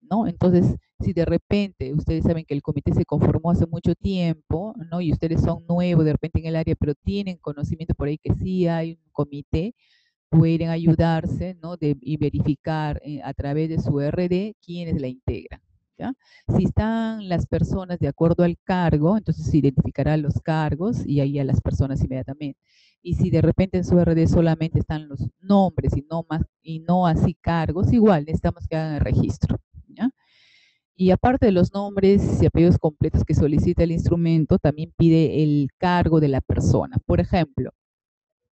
¿no? Entonces, si de repente ustedes saben que el comité se conformó hace mucho tiempo, ¿no? Y ustedes son nuevos de repente en el área, pero tienen conocimiento por ahí que sí hay un comité, pueden ayudarse, ¿no? Y verificar a través de su RD quiénes la integran, ¿ya? Si están las personas de acuerdo al cargo, entonces se identificará los cargos y ahí a las personas inmediatamente. Y si de repente en su RD solamente están los nombres y no así cargos, igual necesitamos que hagan el registro, ¿ya? Y aparte de los nombres y apellidos completos que solicita el instrumento, también pide el cargo de la persona. Por ejemplo,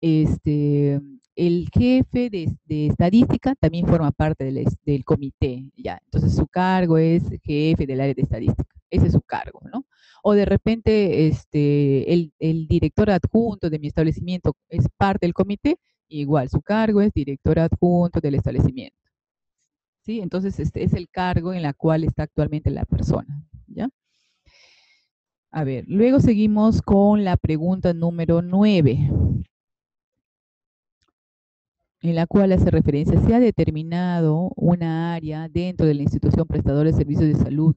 este, el jefe de estadística también forma parte del comité, ya. Entonces su cargo es jefe del área de estadística. Ese es su cargo, ¿no? O de repente el director adjunto de mi establecimiento es parte del comité, igual su cargo es director adjunto del establecimiento. ¿Sí? Entonces este es el cargo en la cual está actualmente la persona, ¿ya? A ver, luego seguimos con la pregunta número 9. En la cual hace referencia, se ha determinado una área dentro de la institución prestadora de servicios de salud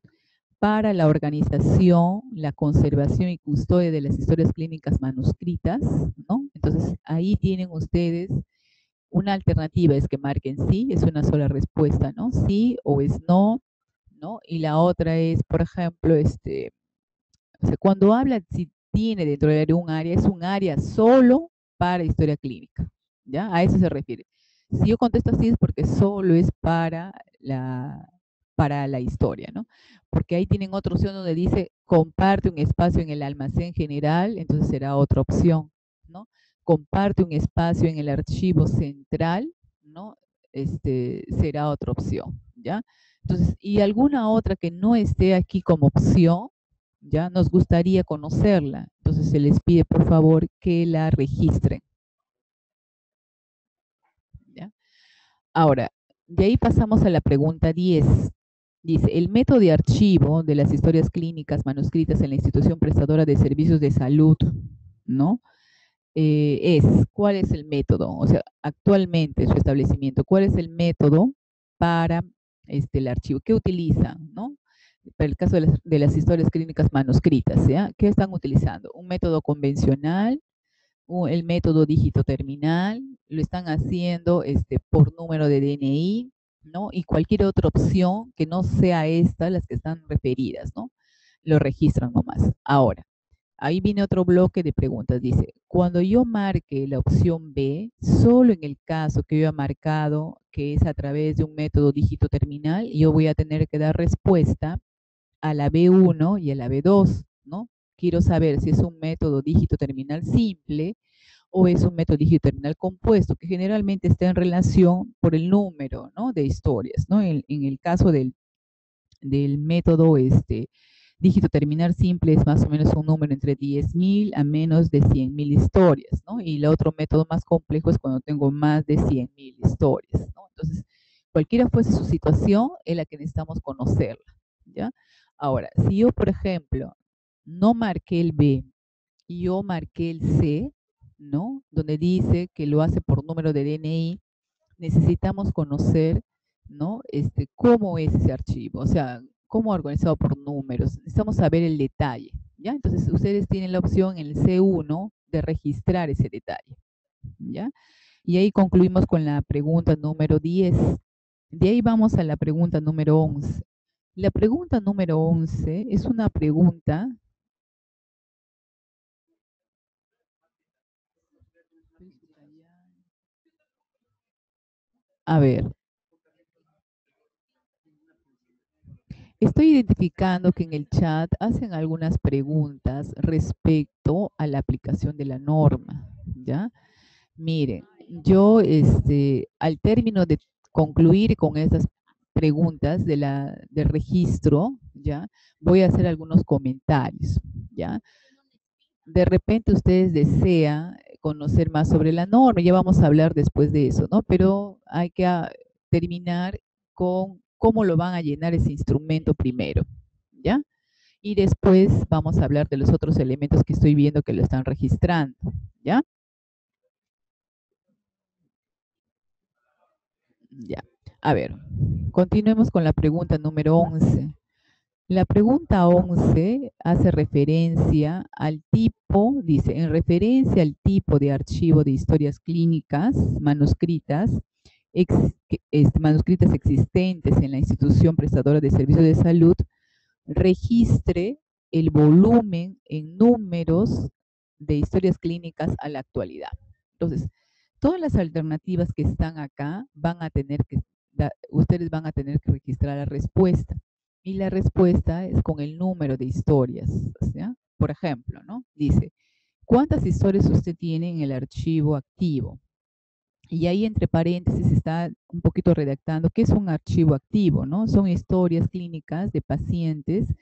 para la organización, la conservación y custodia de las historias clínicas manuscritas, ¿no? Entonces, ahí tienen ustedes una alternativa, es que marquen sí, es una sola respuesta, ¿no? Sí o es no, ¿no? Y la otra es, por ejemplo, o sea, cuando habla, si tiene dentro de un área, es un área solo para historia clínica, ¿ya? A eso se refiere. Si yo contesto así es porque solo es para la historia, ¿no? Porque ahí tienen otra opción donde dice comparte un espacio en el almacén general, entonces será otra opción, ¿no? Comparte un espacio en el archivo central, ¿no? Será otra opción, ¿ya? Entonces, y alguna otra que no esté aquí como opción, ya nos gustaría conocerla. Entonces se les pide por favor que la registren, ¿ya? Ahora, de ahí pasamos a la pregunta 10. Dice, el método de archivo de las historias clínicas manuscritas en la institución prestadora de servicios de salud, ¿no? ¿Cuál es el método? O sea, actualmente su establecimiento, ¿cuál es el método para el archivo? ¿Qué utiliza, no? Para el caso de las historias clínicas manuscritas, ¿ya? ¿Qué están utilizando? ¿Un método convencional? ¿El método dígito terminal? ¿Lo están haciendo por número de DNI? ¿No? Y cualquier otra opción que no sea esta, las que están referidas, ¿no? Lo registran nomás. Ahora, ahí viene otro bloque de preguntas. Dice, cuando yo marque la opción B, solo en el caso que yo he marcado que es a través de un método dígito terminal, yo voy a tener que dar respuesta a la B1 y a la B2, ¿no? Quiero saber si es un método dígito terminal simple o es un método dígito terminal compuesto, que generalmente está en relación por el número, ¿no?, de historias, ¿no? En el caso del método dígito terminal simple es más o menos un número entre 10.000 a menos de 100.000 historias, ¿no? Y el otro método más complejo es cuando tengo más de 100.000 historias, ¿no? Entonces, cualquiera fuese su situación, es la que necesitamos conocerla, ¿ya? Ahora, si yo, por ejemplo, no marqué el B y yo marqué el C, ¿no?, donde dice que lo hace por número de DNI, necesitamos conocer, ¿no?, cómo es ese archivo, o sea, cómo organizado por números. Necesitamos saber el detalle, ¿ya? Entonces, ustedes tienen la opción en el C1 de registrar ese detalle, ¿ya? Y ahí concluimos con la pregunta número 10. De ahí vamos a la pregunta número 11. La pregunta número 11 es una pregunta. A ver, estoy identificando que en el chat hacen algunas preguntas respecto a la aplicación de la norma, ¿ya? Miren, yo al término de concluir con estas preguntas del registro, ¿ya?, voy a hacer algunos comentarios, ¿ya? De repente ustedes desean conocer más sobre la norma, ya vamos a hablar después de eso, ¿no? Pero hay que terminar con cómo lo van a llenar ese instrumento primero, ¿ya? Y después vamos a hablar de los otros elementos que estoy viendo que lo están registrando, ¿ya? Ya. A ver, continuemos con la pregunta número 11. La pregunta 11 hace referencia al tipo, dice, en referencia al tipo de archivo de historias clínicas manuscritas, manuscritas existentes en la institución prestadora de servicios de salud, registre el volumen en números de historias clínicas a la actualidad. Entonces, todas las alternativas que están acá ustedes van a tener que registrar la respuesta. Y la respuesta es con el número de historias, ¿ya? Por ejemplo, ¿no? Dice, ¿cuántas historias usted tiene en el archivo activo? Y ahí entre paréntesis está un poquito redactando qué es un archivo activo, ¿no? Son historias clínicas de pacientes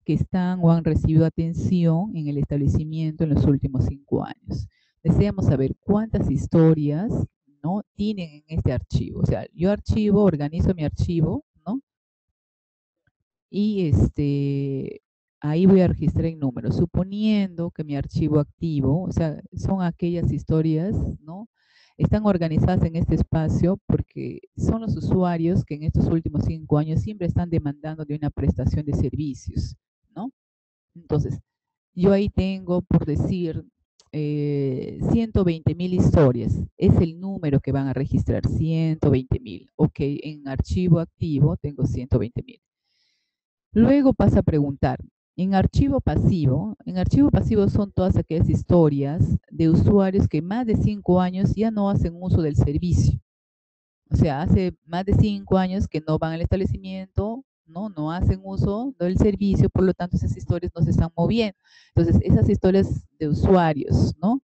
que están o han recibido atención en el establecimiento en los últimos 5 años. Deseamos saber cuántas historias, ¿no?, tienen en este archivo. O sea, yo organizo mi archivo, ¿no? Y ahí voy a registrar en números, suponiendo que mi archivo activo, o sea, son aquellas historias, ¿no?, están organizadas en este espacio porque son los usuarios que en estos últimos 5 años siempre están demandando de una prestación de servicios, ¿no? Entonces, yo ahí tengo, por decir, 120.000 historias. Es el número que van a registrar, 120.000. Ok, en archivo activo tengo 120.000. Luego pasa a preguntar, en archivo pasivo son todas aquellas historias de usuarios que más de 5 años ya no hacen uso del servicio. O sea, hace más de 5 años que no van al establecimiento, no hacen uso del servicio, por lo tanto esas historias no se están moviendo. Entonces, esas historias de usuarios, ¿no?,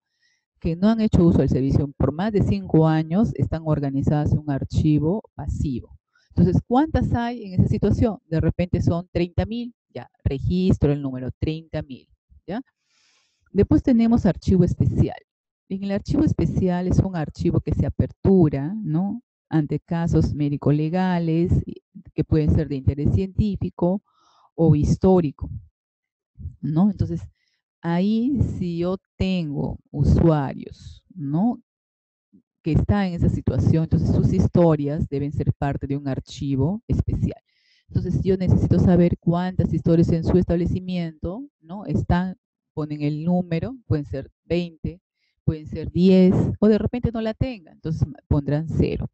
que no han hecho uso del servicio por más de 5 años, están organizadas en un archivo pasivo. Entonces, ¿cuántas hay en esa situación? De repente son 30.000, ya, registro el número 30.000, ¿ya? Después tenemos archivo especial. En el archivo especial es un archivo que se apertura, ¿no?, ante casos médico-legales que pueden ser de interés científico o histórico, ¿no? Entonces, ahí si yo tengo usuarios, ¿no?, que están en esa situación, entonces sus historias deben ser parte de un archivo especial. Entonces, yo necesito saber cuántas historias en su establecimiento, ¿no?, ponen el número, pueden ser 20, pueden ser 10, o de repente no la tengan, entonces pondrán 0,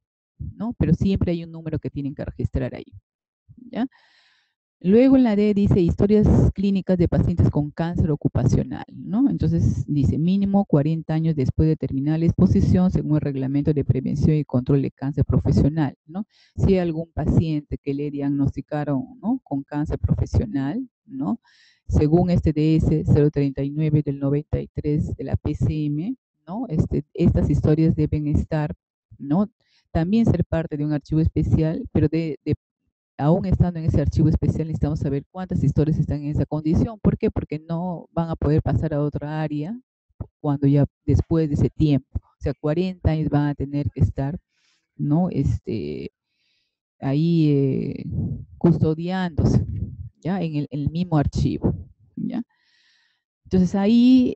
¿no? Pero siempre hay un número que tienen que registrar ahí, ¿ya? Luego en la D dice historias clínicas de pacientes con cáncer ocupacional, ¿no? Entonces dice mínimo 40 años después de terminar la exposición según el reglamento de prevención y control de cáncer profesional, ¿no? Si hay algún paciente que le diagnosticaron, ¿no?, con cáncer profesional, ¿no? Según este DS 039 del 93 de la PCM, ¿no? Estas historias deben estar, ¿no? También ser parte de un archivo especial, pero aún estando en ese archivo especial necesitamos saber cuántas historias están en esa condición. ¿Por qué? Porque no van a poder pasar a otra área cuando ya después de ese tiempo, o sea, 40 años van a tener que estar, ¿no? Ahí custodiándose, ¿ya? En el mismo archivo, ¿ya? Entonces ahí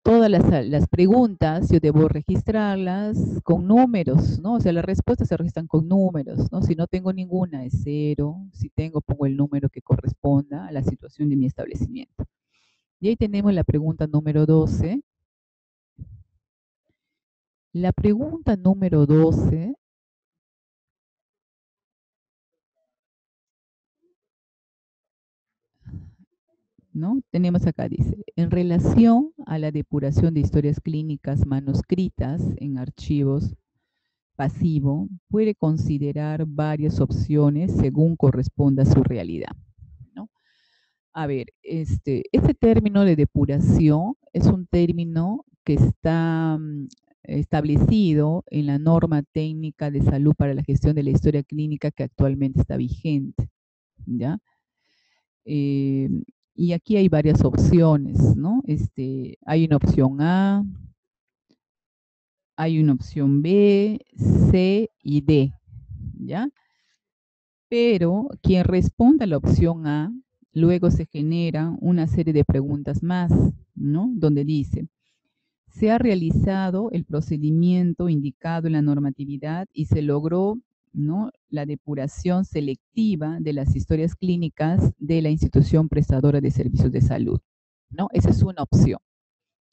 todas las preguntas yo debo registrarlas con números, ¿no? O sea, las respuestas se registran con números, ¿no? Si no tengo ninguna es 0, si tengo pongo el número que corresponda a la situación de mi establecimiento. Y ahí tenemos la pregunta número 12. La pregunta número 12 ¿no? Tenemos acá, dice, en relación a la depuración de historias clínicas manuscritas en archivos pasivo, puede considerar varias opciones según corresponda a su realidad, ¿no? A ver, este término de depuración es un término que está establecido en la norma técnica de salud para la gestión de la historia clínica que actualmente está vigente, ¿ya? Y aquí hay varias opciones, ¿no? Hay una opción A, hay una opción B, C y D, ¿ya? Pero quien responda a la opción A, luego se genera una serie de preguntas más, ¿no? Donde dice, se ha realizado el procedimiento indicado en la normatividad y se logró, ¿no?, la depuración selectiva de las historias clínicas de la institución prestadora de servicios de salud, ¿no? Esa es una opción,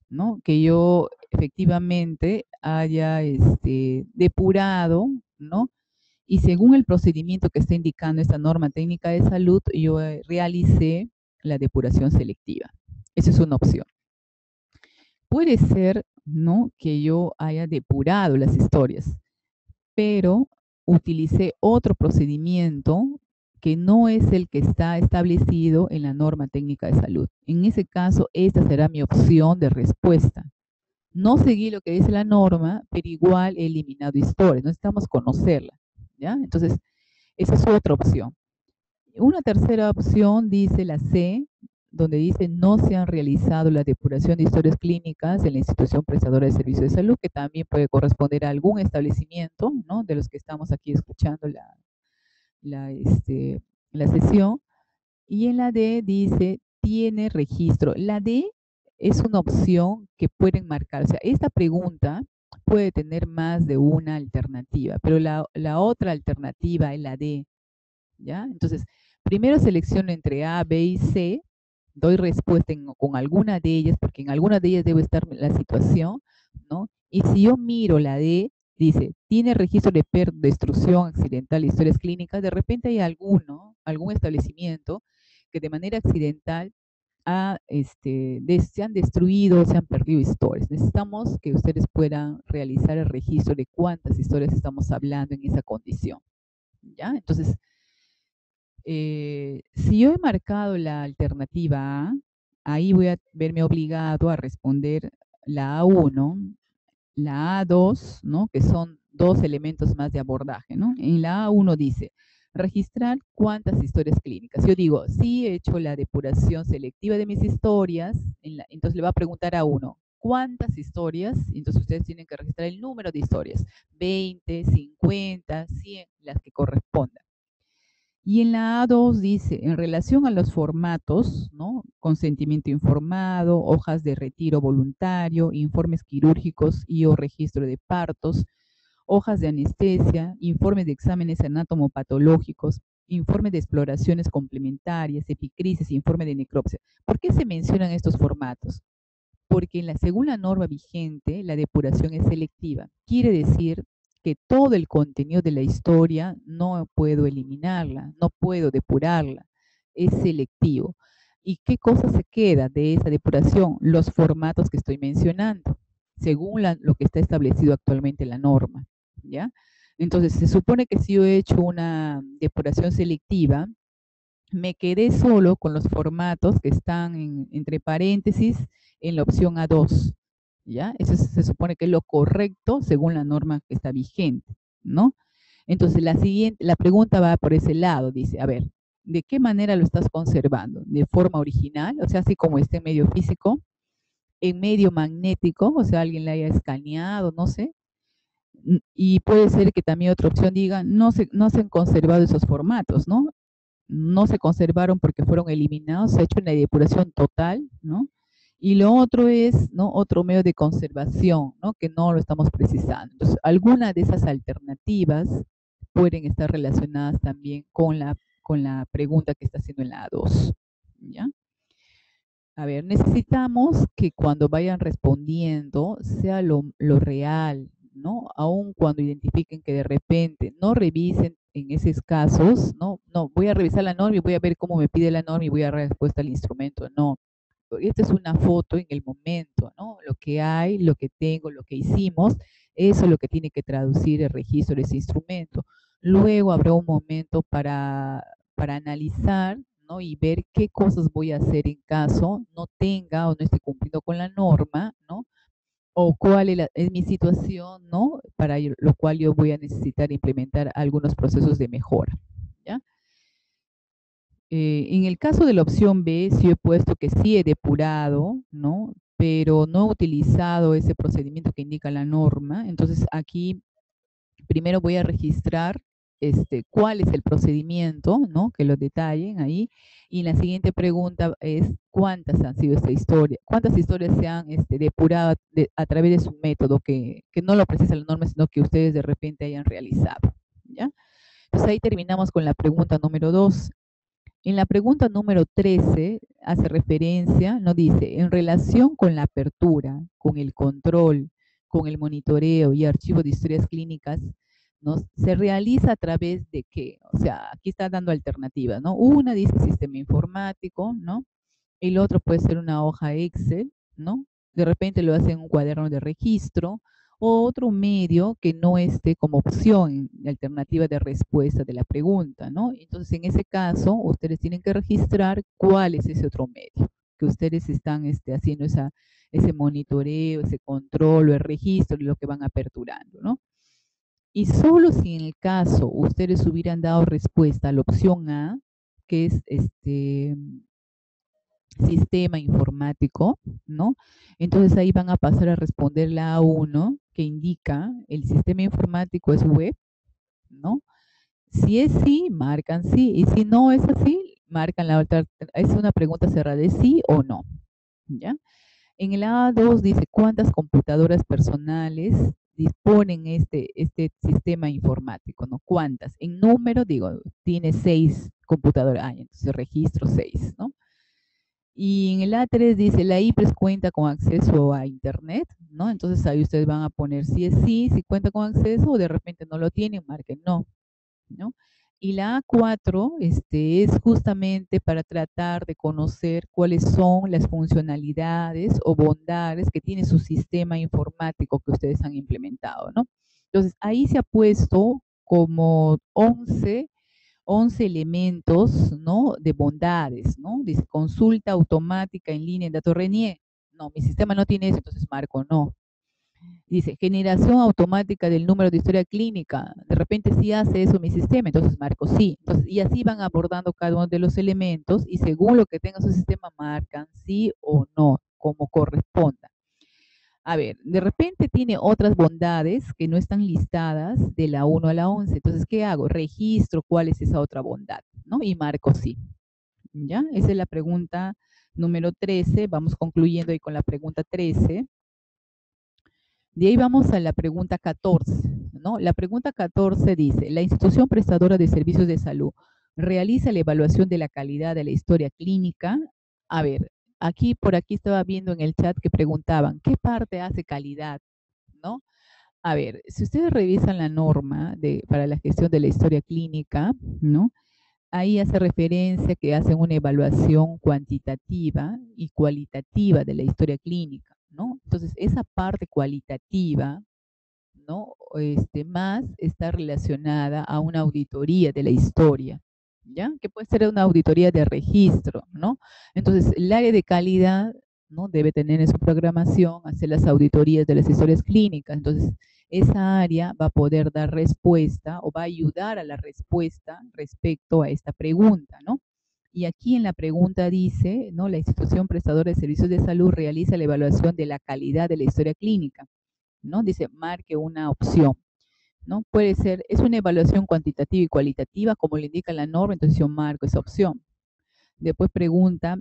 ¿no? Que yo efectivamente haya depurado, ¿no? Y según el procedimiento que está indicando esta norma técnica de salud, yo realicé la depuración selectiva. Esa es una opción. Puede ser, ¿no?, que yo haya depurado las historias, pero utilicé otro procedimiento que no es el que está establecido en la norma técnica de salud. En ese caso, esta será mi opción de respuesta. No seguí lo que dice la norma, pero igual he eliminado historias. Necesitamos conocerla, ¿ya? Entonces, esa es otra opción. Una tercera opción dice la C, donde dice no se han realizado la depuración de historias clínicas en la institución prestadora de servicios de salud, que también puede corresponder a algún establecimiento, ¿no?, de los que estamos aquí escuchando la sesión. Y en la D dice tiene registro. La D es una opción que pueden marcar. O sea, esta pregunta puede tener más de una alternativa, pero la otra alternativa es la D, ¿ya? Entonces, primero selecciono entre A, B y C, doy respuesta con alguna de ellas, porque en alguna de ellas debe estar la situación, ¿no? Y si yo miro la D, dice, tiene registro de destrucción accidental de historias clínicas, de repente hay algún establecimiento que de manera accidental se han destruido, se han perdido historias. Necesitamos que ustedes puedan realizar el registro de cuántas historias estamos hablando en esa condición, ¿ya? Entonces, si yo he marcado la alternativa A, ahí voy a verme obligado a responder la A1, la A2, ¿no?, que son dos elementos más de abordaje, ¿no? En la A1 dice, registrar cuántas historias clínicas. Yo digo, sí he hecho la depuración selectiva de mis historias, entonces le va a preguntar a uno, ¿cuántas historias? Entonces ustedes tienen que registrar el número de historias, 20, 50, 100, las que correspondan. Y en la A2 dice, en relación a los formatos, ¿no?, consentimiento informado, hojas de retiro voluntario, informes quirúrgicos y o registro de partos, hojas de anestesia, informes de exámenes anatomopatológicos, informes de exploraciones complementarias, epicrisis, informe de necropsia. ¿Por qué se mencionan estos formatos? Porque según la norma vigente, la depuración es selectiva. Quiere decir que todo el contenido de la historia no puedo eliminarla, no puedo depurarla, es selectivo. ¿Y qué cosa se queda de esa depuración? Los formatos que estoy mencionando, según lo que está establecido actualmente en la norma, ¿ya? Entonces, se supone que si yo he hecho una depuración selectiva, me quedé solo con los formatos que están entre paréntesis en la opción A2, ¿ya? Eso se supone que es lo correcto según la norma que está vigente, ¿no? Entonces, la pregunta va por ese lado, dice, a ver, ¿de qué manera lo estás conservando? ¿De forma original? O sea, así como está en medio físico, en medio magnético, o sea, alguien la haya escaneado, no sé. Y puede ser que también otra opción diga, no se han conservado esos formatos, ¿no? No se conservaron porque fueron eliminados, se ha hecho una depuración total, ¿no? Y lo otro es, ¿no? Otro medio de conservación, ¿no? Que no lo estamos precisando. Entonces, algunas de esas alternativas pueden estar relacionadas también con la pregunta que está haciendo en la A2, ¿ya? A ver, necesitamos que cuando vayan respondiendo sea lo real, ¿no? Aun cuando identifiquen que de repente no revisen en esos casos, ¿no? No, voy a revisar la norma y voy a ver cómo me pide la norma y voy a dar respuesta al instrumento. No, esta es una foto en el momento, ¿no? Lo que hay, lo que tengo, lo que hicimos, eso es lo que tiene que traducir el registro de ese instrumento. Luego habrá un momento para analizar, ¿no? Y ver qué cosas voy a hacer en caso no tenga o no esté cumpliendo con la norma, ¿no? O cuál es mi situación, ¿no? Para lo cual yo voy a necesitar implementar algunos procesos de mejora, ¿ya? En el caso de la opción B, sí he puesto que sí he depurado, ¿no? Pero no he utilizado ese procedimiento que indica la norma. Entonces aquí primero voy a registrar cuál es el procedimiento, ¿no? Que lo detallen ahí. Y la siguiente pregunta es cuántas han sido esta historia, cuántas historias se han depurado a través de su método, que no lo precisa la norma, sino que ustedes de repente hayan realizado, ¿ya? Entonces ahí terminamos con la pregunta número 2. En la pregunta número 13 hace referencia, no dice, en relación con la apertura, con el control, con el monitoreo y archivo de historias clínicas, ¿no? Se realiza a través de qué? O sea, aquí está dando alternativas, ¿no? Una dice sistema informático, ¿no? El otro puede ser una hoja Excel, ¿no? De repente lo hacen en un cuaderno de registro, o otro medio que no esté como opción de alternativa de respuesta de la pregunta, ¿no? Entonces, en ese caso, ustedes tienen que registrar cuál es ese otro medio, que ustedes están haciendo ese monitoreo, ese control o el registro de lo que van aperturando, ¿no? Y solo si en el caso ustedes hubieran dado respuesta a la opción A, que es sistema informático, ¿no? Entonces ahí van a pasar a responder la A1 que indica el sistema informático es web, ¿no? Si es sí, marcan sí, y si no es así, marcan la otra, es una pregunta cerrada de sí o no, ¿ya? En el A2 dice cuántas computadoras personales disponen este sistema informático, ¿no? ¿Cuántas? En número, digo, tiene 6 computadoras, entonces registro 6, ¿no? Y en el A3 dice, la IPRES cuenta con acceso a Internet, ¿no? Entonces ahí ustedes van a poner si es sí, si cuenta con acceso, o de repente no lo tienen, marquen no, ¿no? Y la A4 es justamente para tratar de conocer cuáles son las funcionalidades o bondades que tiene su sistema informático que ustedes han implementado, ¿no? Entonces ahí se ha puesto como 11 elementos, ¿no? De bondades, ¿no? Dice consulta automática en línea en datos RENIE. No, mi sistema no tiene eso, entonces marco no. Dice generación automática del número de historia clínica. De repente sí hace eso mi sistema, entonces marco sí. Entonces, y así van abordando cada uno de los elementos y según lo que tenga su sistema marcan sí o no, como corresponda. A ver, de repente tiene otras bondades que no están listadas de la 1 a la 11. Entonces, ¿qué hago? Registro cuál es esa otra bondad, ¿no? Y marco sí. ¿Ya? Esa es la pregunta número 13. Vamos concluyendo ahí con la pregunta 13. De ahí vamos a la pregunta 14, ¿no? La pregunta 14 dice, la institución prestadora de servicios de salud realiza la evaluación de la calidad de la historia clínica. A ver, por aquí estaba viendo en el chat que preguntaban, ¿qué parte hace calidad? ¿No? A ver, si ustedes revisan la norma para la gestión de la historia clínica, ¿no? Ahí hace referencia que hacen una evaluación cuantitativa y cualitativa de la historia clínica, ¿no? Entonces, esa parte cualitativa, ¿no? Más está relacionada a una auditoría de la historia, ¿ya? Que puede ser una auditoría de registro, ¿no? Entonces, el área de calidad, ¿no? Debe tener en su programación hacer las auditorías de las historias clínicas. Entonces, esa área va a poder dar respuesta o va a ayudar a la respuesta respecto a esta pregunta, ¿no? Y aquí en la pregunta dice, ¿no? La institución prestadora de servicios de salud realiza la evaluación de la calidad de la historia clínica, ¿no? Dice, marque una opción, ¿no? Puede ser, es una evaluación cuantitativa y cualitativa, como le indica la norma, entonces yo marco esa opción. Después pregunta,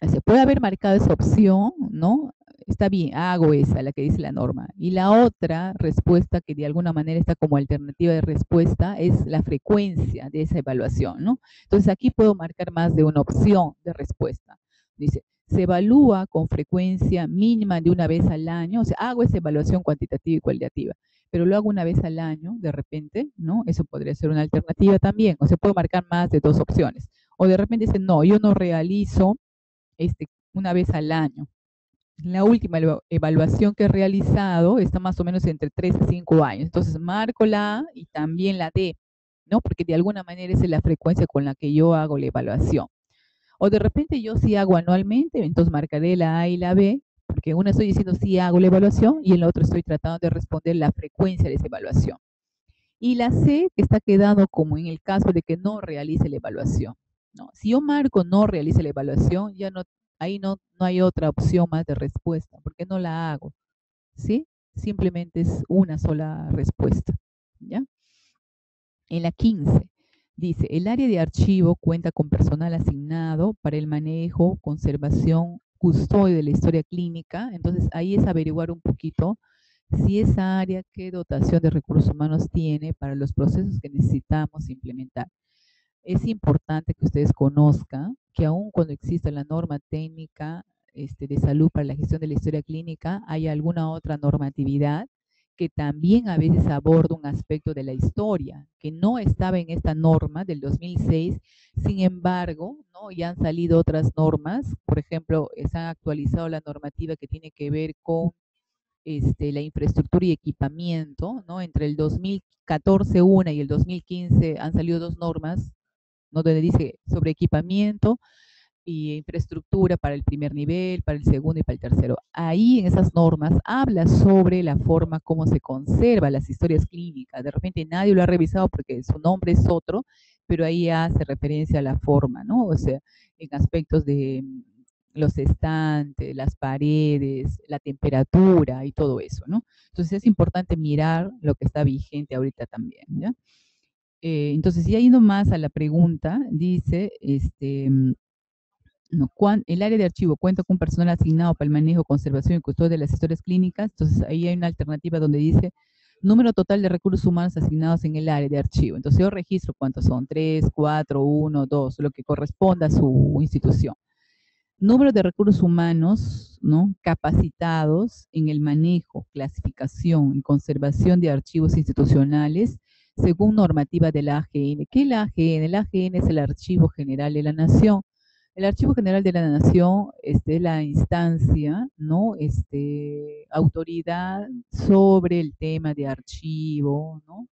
¿se puede haber marcado esa opción? ¿No? Está bien, hago esa, la que dice la norma. Y la otra respuesta que de alguna manera está como alternativa de respuesta es la frecuencia de esa evaluación, ¿no? Entonces aquí puedo marcar más de una opción de respuesta. Dice, se evalúa con frecuencia mínima de una vez al año, o sea, hago esa evaluación cuantitativa y cualitativa, pero lo hago una vez al año de repente, ¿no? Eso podría ser una alternativa también, o se puede marcar más de dos opciones. O de repente dice, no, yo no realizo una vez al año. La última evaluación que he realizado está más o menos entre 3 a 5 años. Entonces, marco la A y también la D, ¿no? Porque de alguna manera esa es la frecuencia con la que yo hago la evaluación. O de repente yo sí hago anualmente, entonces marcaré la A y la B, porque en una estoy diciendo sí hago la evaluación y en la otra estoy tratando de responder la frecuencia de esa evaluación. Y la C, que está quedando como en el caso de que no realice la evaluación, ¿no? Si yo marco no realice la evaluación, ya no, ahí no hay otra opción más de respuesta, porque no la hago, ¿sí? Simplemente es una sola respuesta, ¿ya? En la 15 dice, el área de archivo cuenta con personal asignado para el manejo, conservación, custodia de la historia clínica. Entonces ahí es averiguar un poquito si esa área qué dotación de recursos humanos tiene para los procesos que necesitamos implementar. Es importante que ustedes conozcan que aun cuando exista la norma técnica de salud para la gestión de la historia clínica, hay alguna otra normatividad que también a veces aborda un aspecto de la historia que no estaba en esta norma del 2006. Sin embargo, ¿no? Ya han salido otras normas, por ejemplo, se han actualizado la normativa que tiene que ver con la infraestructura y equipamiento, ¿no? Entre el 2014 una y el 2015 han salido dos normas, ¿no? Donde dice sobre equipamiento y infraestructura para el primer nivel, para el segundo y para el tercero. Ahí en esas normas habla sobre la forma como se conserva las historias clínicas. De repente nadie lo ha revisado porque su nombre es otro, pero ahí hace referencia a la forma, ¿no? O sea, en aspectos de los estantes, las paredes, la temperatura y todo eso, ¿no? Entonces es importante mirar lo que está vigente ahorita también, ¿ya? Entonces, ya yendo más a la pregunta, dice, no, el área de archivo cuenta con personal asignado para el manejo, conservación y custodia de las historias clínicas. Entonces, ahí hay una alternativa donde dice número total de recursos humanos asignados en el área de archivo. Entonces, yo registro cuántos son, 3, 4, 1, 2, lo que corresponda a su institución. Número de recursos humanos, ¿no? Capacitados en el manejo, clasificación y conservación de archivos institucionales según normativa de la AGN. ¿Qué es la AGN? La AGN es el Archivo General de la Nación. El Archivo General de la Nación es la instancia, ¿no? Autoridad sobre el tema de archivo, ¿no?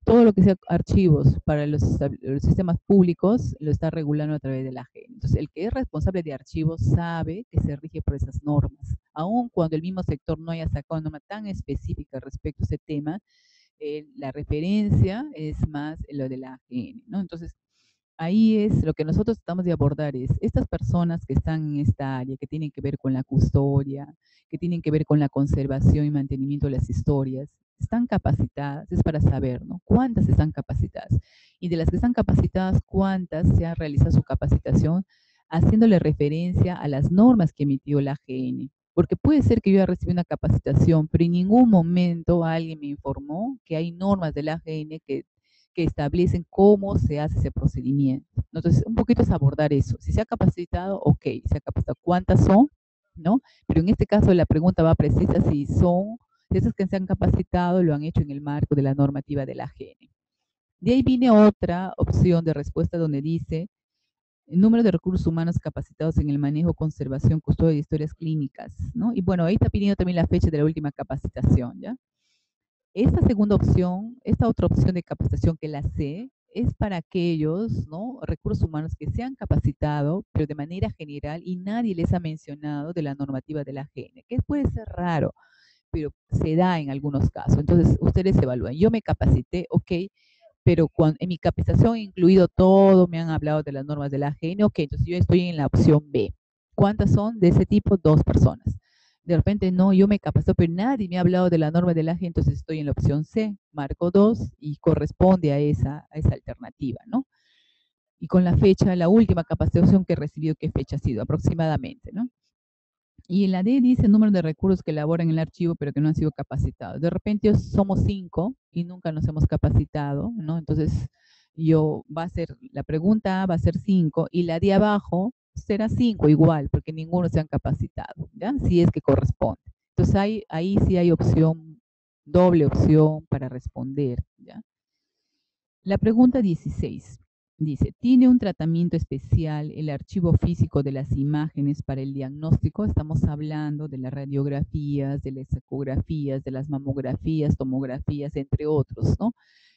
Todo lo que sea archivos para los sistemas públicos lo está regulando a través de la AGN. Entonces, el que es responsable de archivos sabe que se rige por esas normas. Aun cuando el mismo sector no haya sacado una norma tan específica respecto a ese tema, la referencia es más lo de la AGN, ¿no? Entonces, ahí es lo que nosotros estamos de abordar es estas personas que están en esta área, que tienen que ver con la custodia, que tienen que ver con la conservación y mantenimiento de las historias, están capacitadas, es para saber, ¿no? ¿Cuántas están capacitadas? Y de las que están capacitadas, ¿cuántas se ha realizado su capacitación haciéndole referencia a las normas que emitió la AGN? Porque puede ser que yo haya recibido una capacitación, pero en ningún momento alguien me informó que hay normas de la AGN que establecen cómo se hace ese procedimiento. Entonces, un poquito es abordar eso. Si se ha capacitado, ok, se ha capacitado. ¿Cuántas son? ¿No? Pero en este caso la pregunta va precisa si son, si esas que se han capacitado lo han hecho en el marco de la normativa de la AGN. De ahí viene otra opción de respuesta donde dice el número de recursos humanos capacitados en el manejo, conservación, custodia de historias clínicas, ¿no? Y bueno, ahí está pidiendo también la fecha de la última capacitación, ¿ya? Esta segunda opción, esta otra opción de capacitación que la C, es para aquellos, ¿no?, recursos humanos que se han capacitado, pero de manera general, y nadie les ha mencionado de la normativa de la AGN, que puede ser raro, pero se da en algunos casos. Entonces, ustedes evalúan. Yo me capacité, ok, pero en mi capacitación he incluido todo, me han hablado de las normas de la AGN, ok, entonces yo estoy en la opción B. ¿Cuántas son de ese tipo? 2 personas. De repente, no, yo me capacito, pero nadie me ha hablado de la norma de la AGN, entonces estoy en la opción C, marco 2 y corresponde a esa alternativa, ¿no? Y con la fecha, la última capacitación que he recibido, ¿qué fecha ha sido? Aproximadamente, ¿no? Y en la D dice el número de recursos que elaboran el archivo, pero que no han sido capacitados. De repente somos 5 y nunca nos hemos capacitado, ¿no? Entonces, la pregunta A va a ser 5 y la de abajo será 5 igual, porque ninguno se han capacitado, ¿ya? Si es que corresponde. Entonces, ahí sí hay opción, doble opción para responder, ¿ya? La pregunta 16 dice, ¿tiene un tratamiento especial el archivo físico de las imágenes para el diagnóstico? Estamos hablando de las radiografías, de las ecografías, de las mamografías, tomografías, entre otros, ¿no?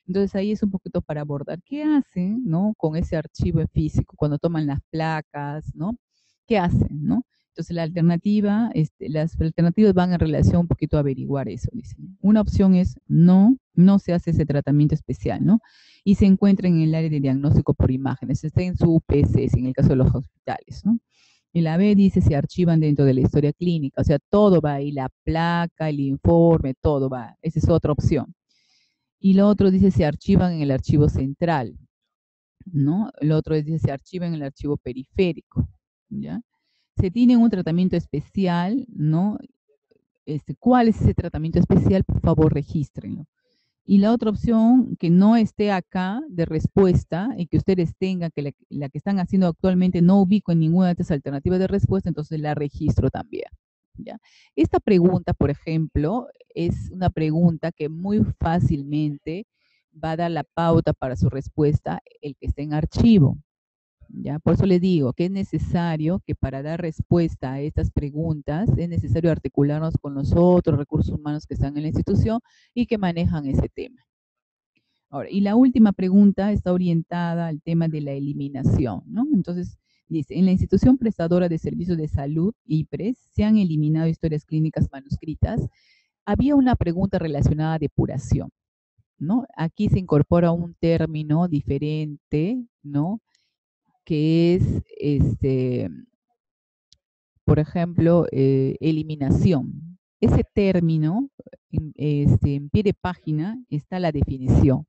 Entonces ahí es un poquito para abordar qué hacen, ¿no?, con ese archivo físico cuando toman las placas, ¿no? ¿Qué hacen, no? Entonces la alternativa, las alternativas van en relación un poquito a averiguar eso, dicen. Una opción es no se hace ese tratamiento especial, ¿no? Y se encuentra en el área de diagnóstico por imágenes, está en su UPCS, en el caso de los hospitales, ¿no? Y la B dice se archivan dentro de la historia clínica, o sea, todo va ahí, la placa, el informe, todo va, esa es otra opción. Y lo otro dice se archivan en el archivo central, ¿no? Lo otro dice se archivan en el archivo periférico, ¿ya? Se tiene un tratamiento especial, ¿no? ¿Cuál es ese tratamiento especial? Por favor, regístrenlo. Y la otra opción, que no esté acá de respuesta y que ustedes tengan, que la que están haciendo actualmente no ubico en ninguna de estas alternativas de respuesta, entonces la registro también, ¿ya? Esta pregunta, por ejemplo, es una pregunta que muy fácilmente va a dar la pauta para su respuesta el que esté en archivo, ¿ya? Por eso les digo que es necesario que para dar respuesta a estas preguntas es necesario articularnos con los otros recursos humanos que están en la institución y que manejan ese tema. Ahora, y la última pregunta está orientada al tema de la eliminación, ¿no? Entonces, dice, en la institución prestadora de servicios de salud, IPRES, se han eliminado historias clínicas manuscritas. Había una pregunta relacionada a depuración, ¿no? Aquí se incorpora un término diferente, ¿no?, que es, por ejemplo, eliminación. Ese término, en pie de página está la definición.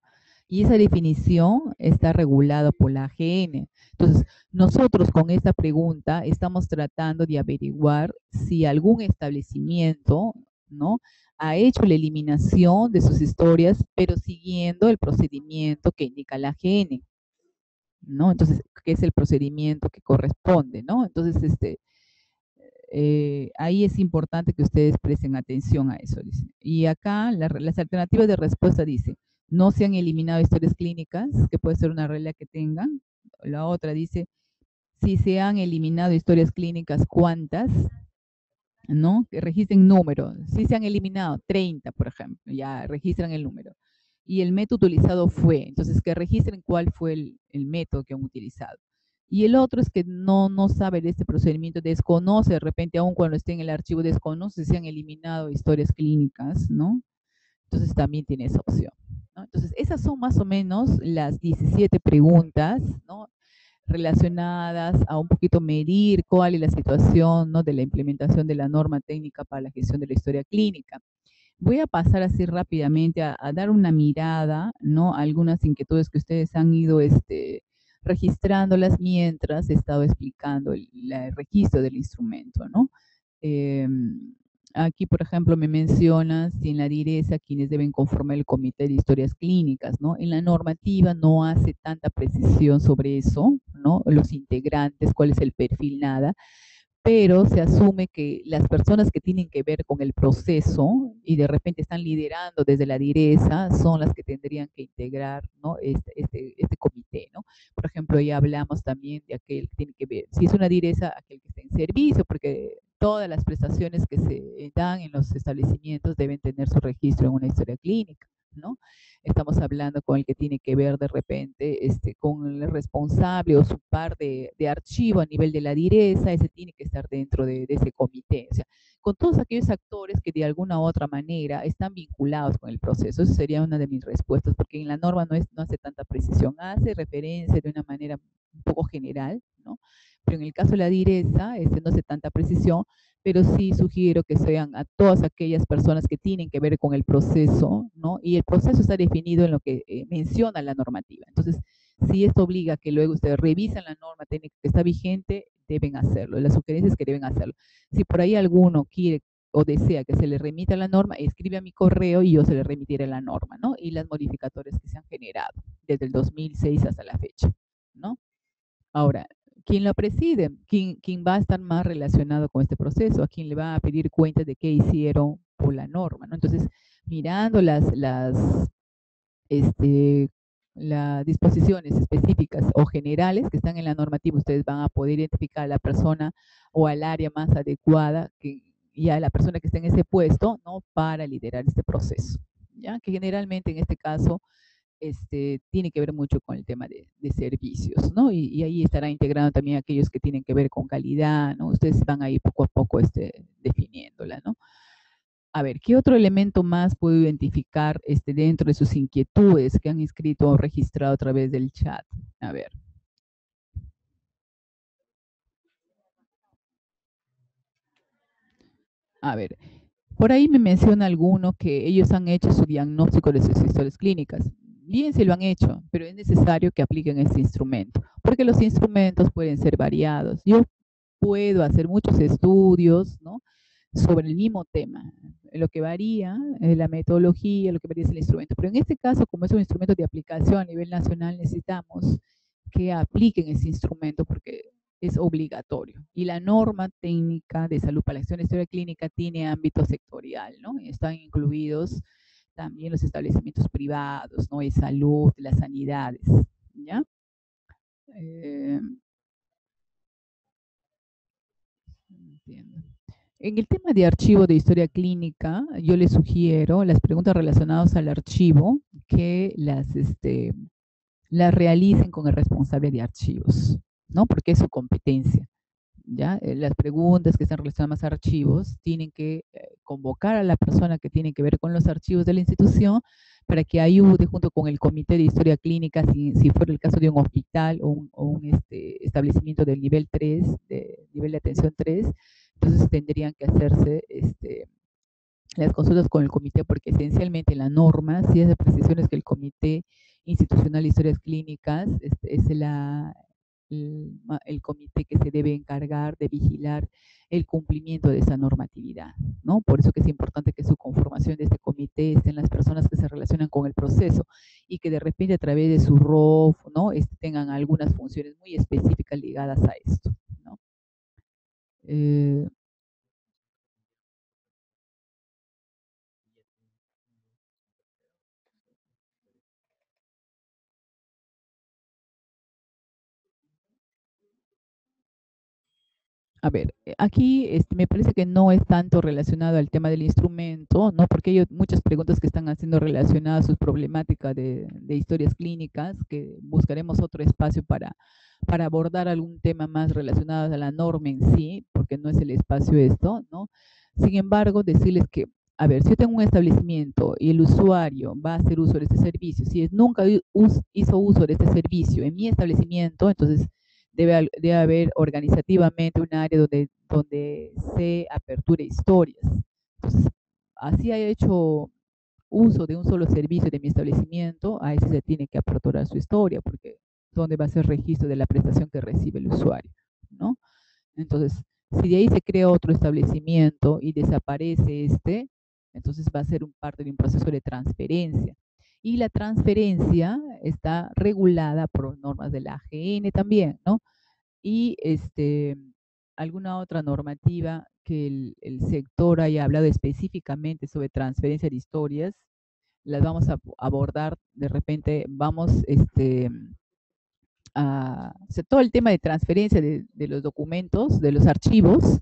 Y esa definición está regulada por la AGN. Entonces, nosotros con esta pregunta estamos tratando de averiguar si algún establecimiento, ¿no?, ha hecho la eliminación de sus historias, pero siguiendo el procedimiento que indica la AGN, ¿no? Entonces, ¿qué es el procedimiento que corresponde, no? Entonces, ahí es importante que ustedes presten atención a eso, dice. Y acá las alternativas de respuesta dice, no se han eliminado historias clínicas, que puede ser una regla que tengan. La otra dice, si se han eliminado historias clínicas, ¿cuántas? ¿No? Que registren números. Si se han eliminado 30, por ejemplo, ya registran el número. Y el método utilizado fue, entonces que registren cuál fue el método que han utilizado. Y el otro es que no sabe de este procedimiento, desconoce, de repente, aún cuando esté en el archivo, desconoce si se han eliminado historias clínicas, ¿no? Entonces también tiene esa opción, ¿no? Entonces, esas son más o menos las 17 preguntas, ¿no?, relacionadas a un poquito medir cuál es la situación, ¿no?, de la implementación de la norma técnica para la gestión de la historia clínica. Voy a pasar así rápidamente a dar una mirada, ¿no?, a algunas inquietudes que ustedes han ido registrándolas mientras he estado explicando el registro del instrumento, ¿no? Aquí, por ejemplo, me mencionas si en la DIRESA quienes deben conformar el comité de historias clínicas, ¿no? En la normativa no hace tanta precisión sobre eso, ¿no? Los integrantes, cuál es el perfil, nada, pero se asume que las personas que tienen que ver con el proceso y de repente están liderando desde la DIRESA son las que tendrían que integrar, ¿no?, este comité, ¿no? Por ejemplo, ya hablamos también de aquel que tiene que ver, si es una DIRESA, aquel que está en servicio, porque todas las prestaciones que se dan en los establecimientos deben tener su registro en una historia clínica, ¿no? Estamos hablando con el que tiene que ver de repente con el responsable o su par de archivo a nivel de la direza, ese tiene que estar dentro de ese comité. O sea, con todos aquellos actores que de alguna u otra manera están vinculados con el proceso. Esa sería una de mis respuestas, porque en la norma no hace tanta precisión, hace referencia de una manera un poco general, ¿no? Pero en el caso de la direza, no hace tanta precisión, pero sí sugiero que sean a todas aquellas personas que tienen que ver con el proceso, ¿no? Y el proceso está definido en lo que menciona la normativa. Entonces, si esto obliga a que luego ustedes revisen la norma técnica que está vigente, deben hacerlo. Las sugerencias que deben hacerlo. Si por ahí alguno quiere o desea que se le remita la norma, escribe a mi correo y yo se le remitiré la norma, ¿no? Y las modificatorias que se han generado desde el 2006 hasta la fecha, ¿no? Ahora, ¿quién lo preside? ¿Quién va a estar más relacionado con este proceso? ¿A quién le va a pedir cuentas de qué hicieron por la norma? ¿No? Entonces, mirando las disposiciones específicas o generales que están en la normativa, ustedes van a poder identificar a la persona o al área más adecuada y a la persona que está en ese puesto, ¿no? Para liderar este proceso, ¿ya? Que generalmente en este caso tiene que ver mucho con el tema de servicios, ¿no? Y ahí estará integrado también aquellos que tienen que ver con calidad, ¿no? Ustedes van a ir poco a poco definiéndola, ¿no? A ver, ¿qué otro elemento más puedo identificar dentro de sus inquietudes que han escrito o registrado a través del chat? A ver. A ver, por ahí me menciona alguno que ellos han hecho su diagnóstico de sus historias clínicas. Bien, si lo han hecho, pero es necesario que apliquen este instrumento, porque los instrumentos pueden ser variados. Yo puedo hacer muchos estudios, ¿no? Sobre el mismo tema. Lo que varía es la metodología, lo que varía es el instrumento. Pero en este caso, como es un instrumento de aplicación a nivel nacional, necesitamos que apliquen ese instrumento porque es obligatorio. Y la norma técnica de salud para la acción de historia clínica tiene ámbito sectorial, ¿no? Están incluidos también los establecimientos privados, ¿no? De salud, las sanidades, ¿ya? Entiendo. En el tema de archivo de historia clínica, yo les sugiero las preguntas relacionadas al archivo que las realicen con el responsable de archivos, ¿no? Porque es su competencia, ¿ya? Las preguntas que están relacionadas a archivos tienen que convocar a la persona que tiene que ver con los archivos de la institución para que ayude junto con el comité de historia clínica, si fuera el caso de un hospital o un establecimiento del nivel 3, de nivel de atención 3, entonces tendrían que hacerse las consultas con el comité, porque esencialmente la norma sí hace precisiones que el Comité Institucional de Historias Clínicas es el comité que se debe encargar de vigilar el cumplimiento de esa normatividad, ¿no? Por eso que es importante que su conformación de este comité estén las personas que se relacionan con el proceso y que de repente a través de su ROF, ¿no? Tengan algunas funciones muy específicas ligadas a esto, ¿no? A ver, aquí me parece que no es tanto relacionado al tema del instrumento, ¿no? Porque hay muchas preguntas que están haciendo relacionadas a su problemática de historias clínicas, que buscaremos otro espacio para abordar algún tema más relacionado a la norma en sí, porque no es el espacio esto, ¿no? Sin embargo, decirles que, a ver, si yo tengo un establecimiento y el usuario va a hacer uso de este servicio, si nunca hizo uso de este servicio en mi establecimiento, entonces debe haber organizativamente un área donde se aperture historias. Entonces, así haya hecho uso de un solo servicio de mi establecimiento, a ese se tiene que aperturar su historia, porque donde va a ser registro de la prestación que recibe el usuario, ¿no? Entonces, si de ahí se crea otro establecimiento y desaparece entonces va a ser parte de un proceso de transferencia. Y la transferencia está regulada por normas de la AGN también, ¿no? Y alguna otra normativa que el sector haya hablado específicamente sobre transferencia de historias, las vamos a abordar, de repente vamos o sea, todo el tema de transferencia de los documentos, de los archivos,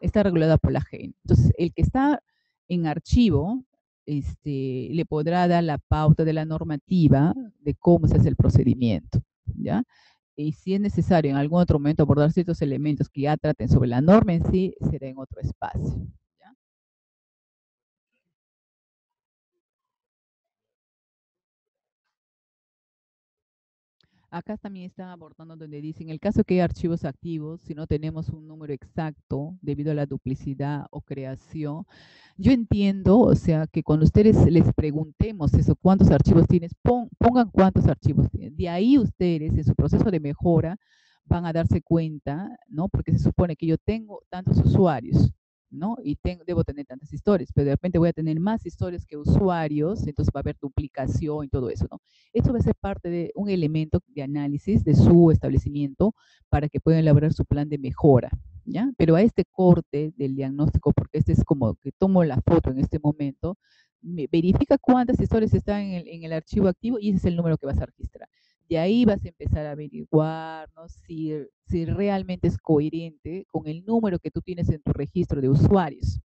está regulada por la AGN. Entonces, el que está en archivo le podrá dar la pauta de la normativa de cómo se hace el procedimiento, ¿ya? Y si es necesario en algún otro momento abordar ciertos elementos que ya traten sobre la norma en sí, será en otro espacio, ¿ya? Acá también están abordando donde dicen, en el caso que hay archivos activos, si no tenemos un número exacto debido a la duplicidad o creación, yo entiendo, o sea, que cuando ustedes les preguntemos eso, cuántos archivos tienes, pongan cuántos archivos tienen. De ahí ustedes, en su proceso de mejora, van a darse cuenta, ¿no? Porque se supone que yo tengo tantos usuarios, ¿no? Y debo tener tantas historias, pero de repente voy a tener más historias que usuarios, entonces va a haber duplicación y todo eso, ¿no? Esto va a ser parte de un elemento de análisis de su establecimiento para que puedan elaborar su plan de mejora, ¿ya? Pero a este corte del diagnóstico, porque este es como que tomo la foto en este momento, verifica cuántas historias están en el archivo activo y ese es el número que vas a registrar. De ahí vas a empezar a averiguar, ¿no? si realmente es coherente con el número que tú tienes en tu registro de usuarios,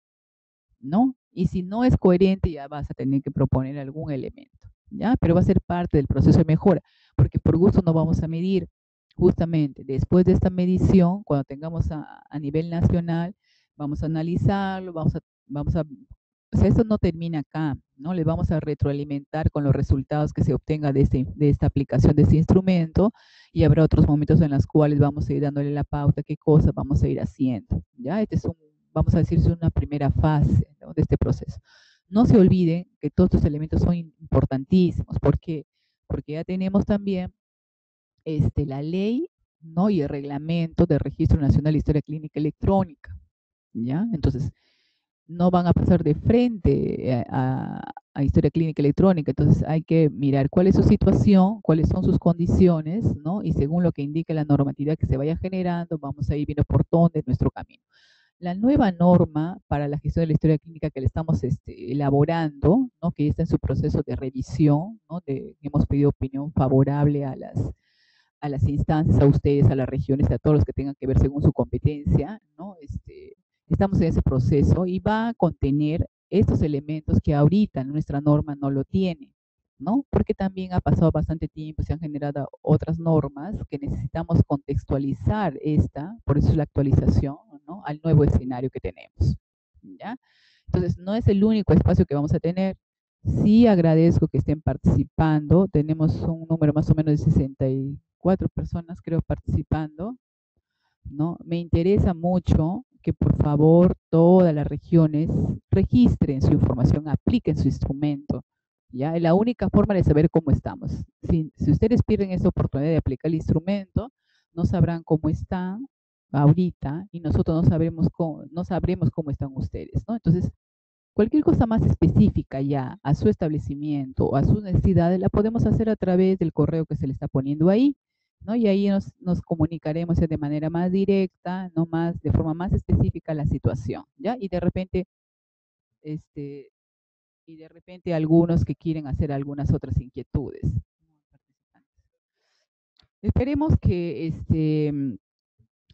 ¿no? Y si no es coherente, ya vas a tener que proponer algún elemento, ¿ya? Pero va a ser parte del proceso de mejora, porque por gusto no vamos a medir. Justamente después de esta medición, cuando tengamos a nivel nacional, vamos a analizarlo, o sea, esto no termina acá, ¿no? Les vamos a retroalimentar con los resultados que se obtenga de esta aplicación de este instrumento y habrá otros momentos en los cuales vamos a ir dándole la pauta, qué cosas vamos a ir haciendo, ¿ya? Este es vamos a decir, una primera fase, ¿no? de este proceso. No se olviden que todos estos elementos son importantísimos. ¿Por qué? Porque ya tenemos también la ley, ¿no? y el reglamento del Registro Nacional de Historia Clínica Electrónica, ¿ya? Entonces, no van a pasar de frente a historia clínica electrónica, entonces hay que mirar cuál es su situación, cuáles son sus condiciones, ¿no? Y según lo que indique la normatividad que se vaya generando, vamos a ir viendo por dónde es nuestro camino. La nueva norma para la gestión de la historia clínica que le estamos elaborando, ¿no? que ya está en su proceso de revisión, ¿no? hemos pedido opinión favorable a las instancias, a ustedes, a las regiones, a todos los que tengan que ver según su competencia, ¿no? Estamos en ese proceso y va a contener estos elementos que ahorita nuestra norma no lo tiene, ¿no? Porque también ha pasado bastante tiempo, se han generado otras normas que necesitamos contextualizar por eso es la actualización, ¿no? Al nuevo escenario que tenemos, ¿ya? Entonces, no es el único espacio que vamos a tener. Sí agradezco que estén participando. Tenemos un número más o menos de 64 personas, creo, participando, ¿no? Me interesa mucho que por favor todas las regiones registren su información, apliquen su instrumento, ¿ya? Es la única forma de saber cómo estamos. Si ustedes pierden esta oportunidad de aplicar el instrumento, no sabrán cómo están ahorita y nosotros no sabremos cómo están ustedes, ¿no? Entonces, cualquier cosa más específica ya a su establecimiento o a sus necesidades la podemos hacer a través del correo que se le está poniendo ahí, ¿no? Y ahí nos comunicaremos de manera más directa, no más, de forma más específica la situación, ¿ya? Este, y de repente algunos que quieren hacer algunas otras inquietudes. Esperemos que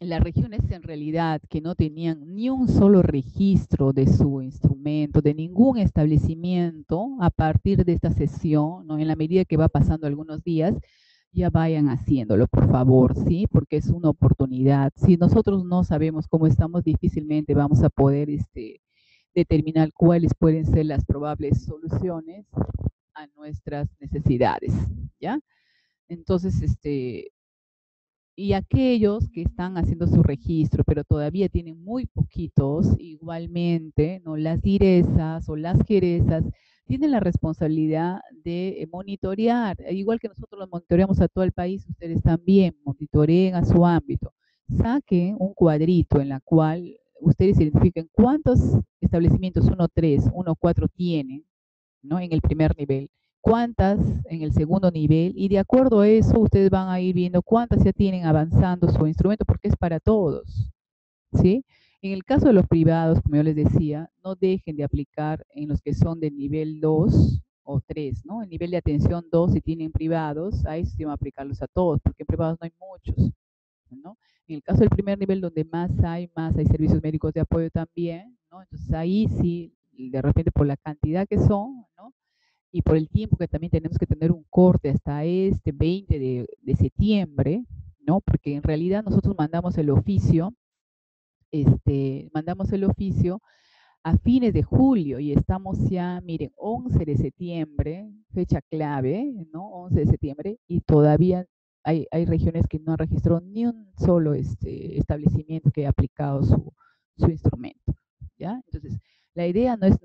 las regiones en realidad que no tenían ni un solo registro de su instrumento, de ningún establecimiento, a partir de esta sesión, ¿no? En la medida que va pasando algunos días, ya vayan haciéndolo, por favor, ¿sí? Porque es una oportunidad. Si nosotros no sabemos cómo estamos, difícilmente vamos a poder determinar cuáles pueden ser las probables soluciones a nuestras necesidades, ¿ya? Entonces, y aquellos que están haciendo su registro, pero todavía tienen muy poquitos, igualmente, ¿no? Las direzas o las jerezas tienen la responsabilidad de monitorear, igual que nosotros los monitoreamos a todo el país, ustedes también monitoreen a su ámbito. Saquen un cuadrito en la cual ustedes identifiquen cuántos establecimientos 1, 3, 1, 4 tienen, ¿no? En el primer nivel, cuántas en el segundo nivel, y de acuerdo a eso ustedes van a ir viendo cuántas ya tienen avanzando su instrumento, porque es para todos, ¿sí? En el caso de los privados, como yo les decía, no dejen de aplicar en los que son de nivel 2 o 3, ¿no? El nivel de atención 2, si tienen privados, ahí sí van a aplicarlos a todos, porque en privados no hay muchos, ¿no? En el caso del primer nivel, donde más hay servicios médicos de apoyo también, ¿no? Entonces ahí sí de repente por la cantidad que son, ¿no? Y por el tiempo que también tenemos que tener un corte hasta este 20 de septiembre, ¿no? Porque en realidad nosotros mandamos el oficio a fines de julio y estamos ya, miren, 11 de septiembre, fecha clave, ¿no? 11 de septiembre y todavía hay regiones que no han registrado ni un solo establecimiento que haya aplicado su instrumento, ¿ya? Entonces, la idea no es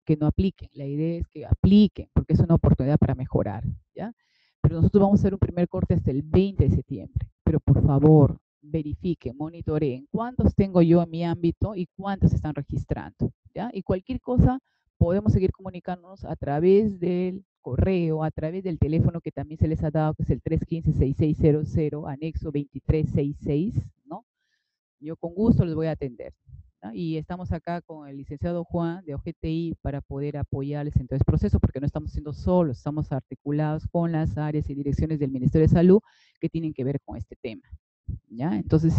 que no apliquen, la idea es que apliquen porque es una oportunidad para mejorar, ¿ya? Pero nosotros vamos a hacer un primer corte hasta el 20 de septiembre, pero por favor, verifiquen, monitoreen cuántos tengo yo en mi ámbito y cuántos están registrando, ¿ya? Y cualquier cosa podemos seguir comunicándonos a través del correo, a través del teléfono que también se les ha dado, que es el 315-6600, anexo 2366, ¿no? Yo con gusto les voy a atender, ¿no? Y estamos acá con el licenciado Juan de OGTI para poder apoyarles en todo este proceso, porque no estamos siendo solos, estamos articulados con las áreas y direcciones del Ministerio de Salud que tienen que ver con este tema, ¿ya? Entonces,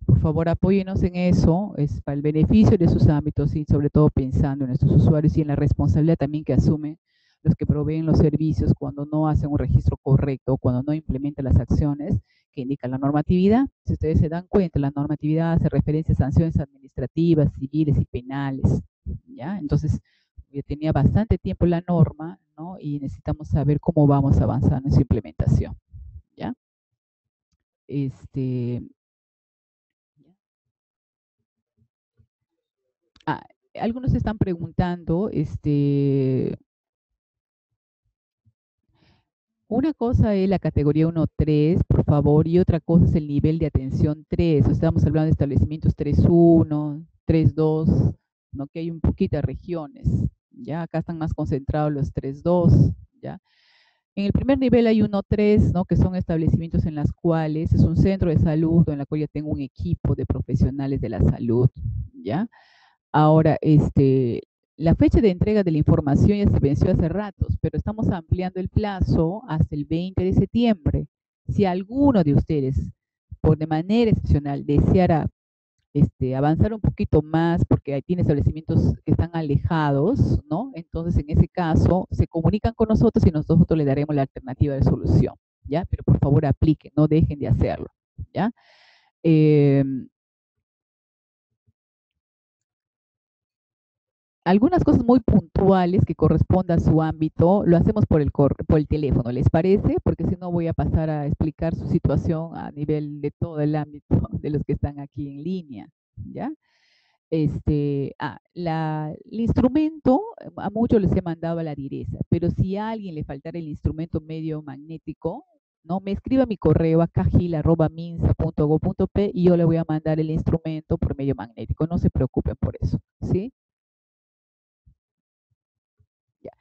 por favor, apóyenos en eso, es para el beneficio de sus ámbitos y sobre todo pensando en nuestros usuarios y en la responsabilidad también que asumen los que proveen los servicios cuando no hacen un registro correcto, cuando no implementan las acciones que indica la normatividad. Si ustedes se dan cuenta, la normatividad hace referencia a sanciones administrativas, civiles y penales, ¿ya? Entonces, ya tenía bastante tiempo la norma, ¿no? Y necesitamos saber cómo vamos avanzando en su implementación, ¿ya? Ah, algunos están preguntando, una cosa es la categoría 1-3, por favor, y otra cosa es el nivel de atención 3. Estamos hablando de establecimientos 3-1, 3-2, ¿no? Que hay un poquito de regiones, ¿ya? Acá están más concentrados los 3-2, ¿ya? En el primer nivel hay 1-3, ¿no? Que son establecimientos en las cuales es un centro de salud en la cual ya tengo un equipo de profesionales de la salud, ¿ya? Ahora, la fecha de entrega de la información ya se venció hace ratos, pero estamos ampliando el plazo hasta el 20 de septiembre. Si alguno de ustedes, por de manera excepcional, deseara avanzar un poquito más porque ahí tiene establecimientos que están alejados, ¿no? Entonces, en ese caso, se comunican con nosotros y nosotros le daremos la alternativa de solución, ¿ya? Pero por favor apliquen, no dejen de hacerlo, ¿ya? Algunas cosas muy puntuales que correspondan a su ámbito, lo hacemos por el teléfono, ¿les parece? Porque si no voy a pasar a explicar su situación a nivel de todo el ámbito de los que están aquí en línea, ¿ya? El instrumento, a muchos les he mandado a la direza, pero si a alguien le faltara el instrumento medio magnético, ¿no? Me escriba mi correo a cajil@minsa.go.p y yo le voy a mandar el instrumento por medio magnético, no se preocupen por eso, ¿sí? Ya.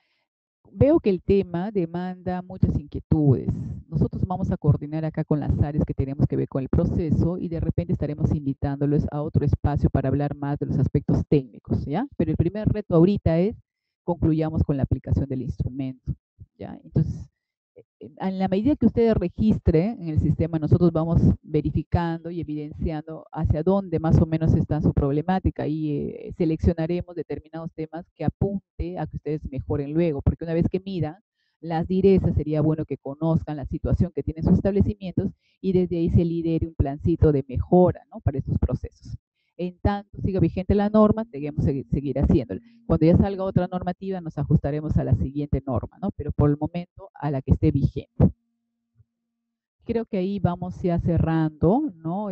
Veo que el tema demanda muchas inquietudes. Nosotros vamos a coordinar acá con las áreas que tenemos que ver con el proceso y de repente estaremos invitándolos a otro espacio para hablar más de los aspectos técnicos, ¿ya? Pero el primer reto ahorita es concluyamos con la aplicación del instrumento, ¿ya? Entonces, en la medida que ustedes registren en el sistema, nosotros vamos verificando y evidenciando hacia dónde más o menos está su problemática y seleccionaremos determinados temas que apunte a que ustedes mejoren luego, porque una vez que midan las direzas, sería bueno que conozcan la situación que tienen sus establecimientos y desde ahí se lidere un plancito de mejora, ¿no? Para estos procesos. En tanto siga vigente la norma, debemos seguir haciéndolo. Cuando ya salga otra normativa, nos ajustaremos a la siguiente norma, ¿no? Pero por el momento a la que esté vigente. Creo que ahí vamos ya cerrando, ¿no?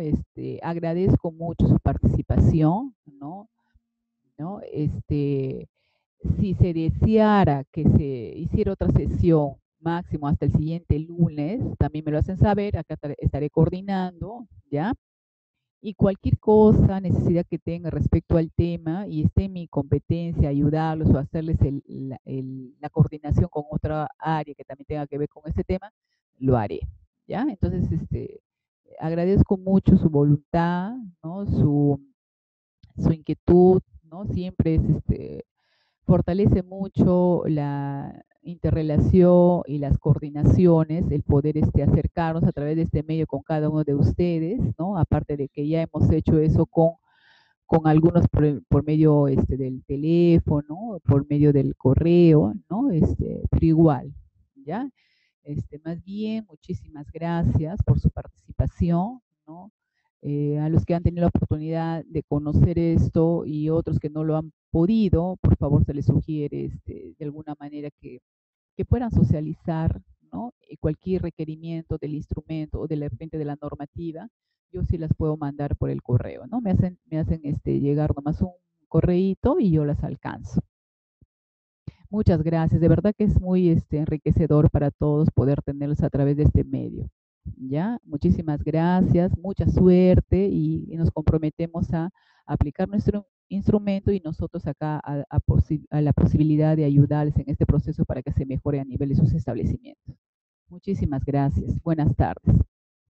Agradezco mucho su participación, ¿no? ¿No? Si se deseara que se hiciera otra sesión, máximo hasta el siguiente lunes, también me lo hacen saber, acá estaré coordinando, ¿ya? Y cualquier cosa, necesidad que tenga respecto al tema y esté en mi competencia, ayudarlos o hacerles la coordinación con otra área que también tenga que ver con este tema, lo haré, ¿ya? Entonces, agradezco mucho su voluntad, ¿no? Su inquietud, ¿no? Siempre es, fortalece mucho la interrelación y las coordinaciones, el poder acercarnos a través de este medio con cada uno de ustedes, ¿no? Aparte de que ya hemos hecho eso con algunos por medio del teléfono, por medio del correo, ¿no? Pero igual, ¿ya? Más bien, muchísimas gracias por su participación, ¿no? A los que han tenido la oportunidad de conocer esto y otros que no lo han podido, por favor se les sugiere de alguna manera que puedan socializar, ¿no? Cualquier requerimiento del instrumento o de repente de la normativa, yo sí las puedo mandar por el correo, ¿no? Me hacen llegar nomás un correíto y yo las alcanzo. Muchas gracias, de verdad que es muy enriquecedor para todos poder tenerlos a través de este medio. ¿Ya? Muchísimas gracias, mucha suerte y nos comprometemos a aplicar nuestro instrumento y nosotros acá a la posibilidad de ayudarles en este proceso para que se mejore a nivel de sus establecimientos. Muchísimas gracias. Buenas tardes.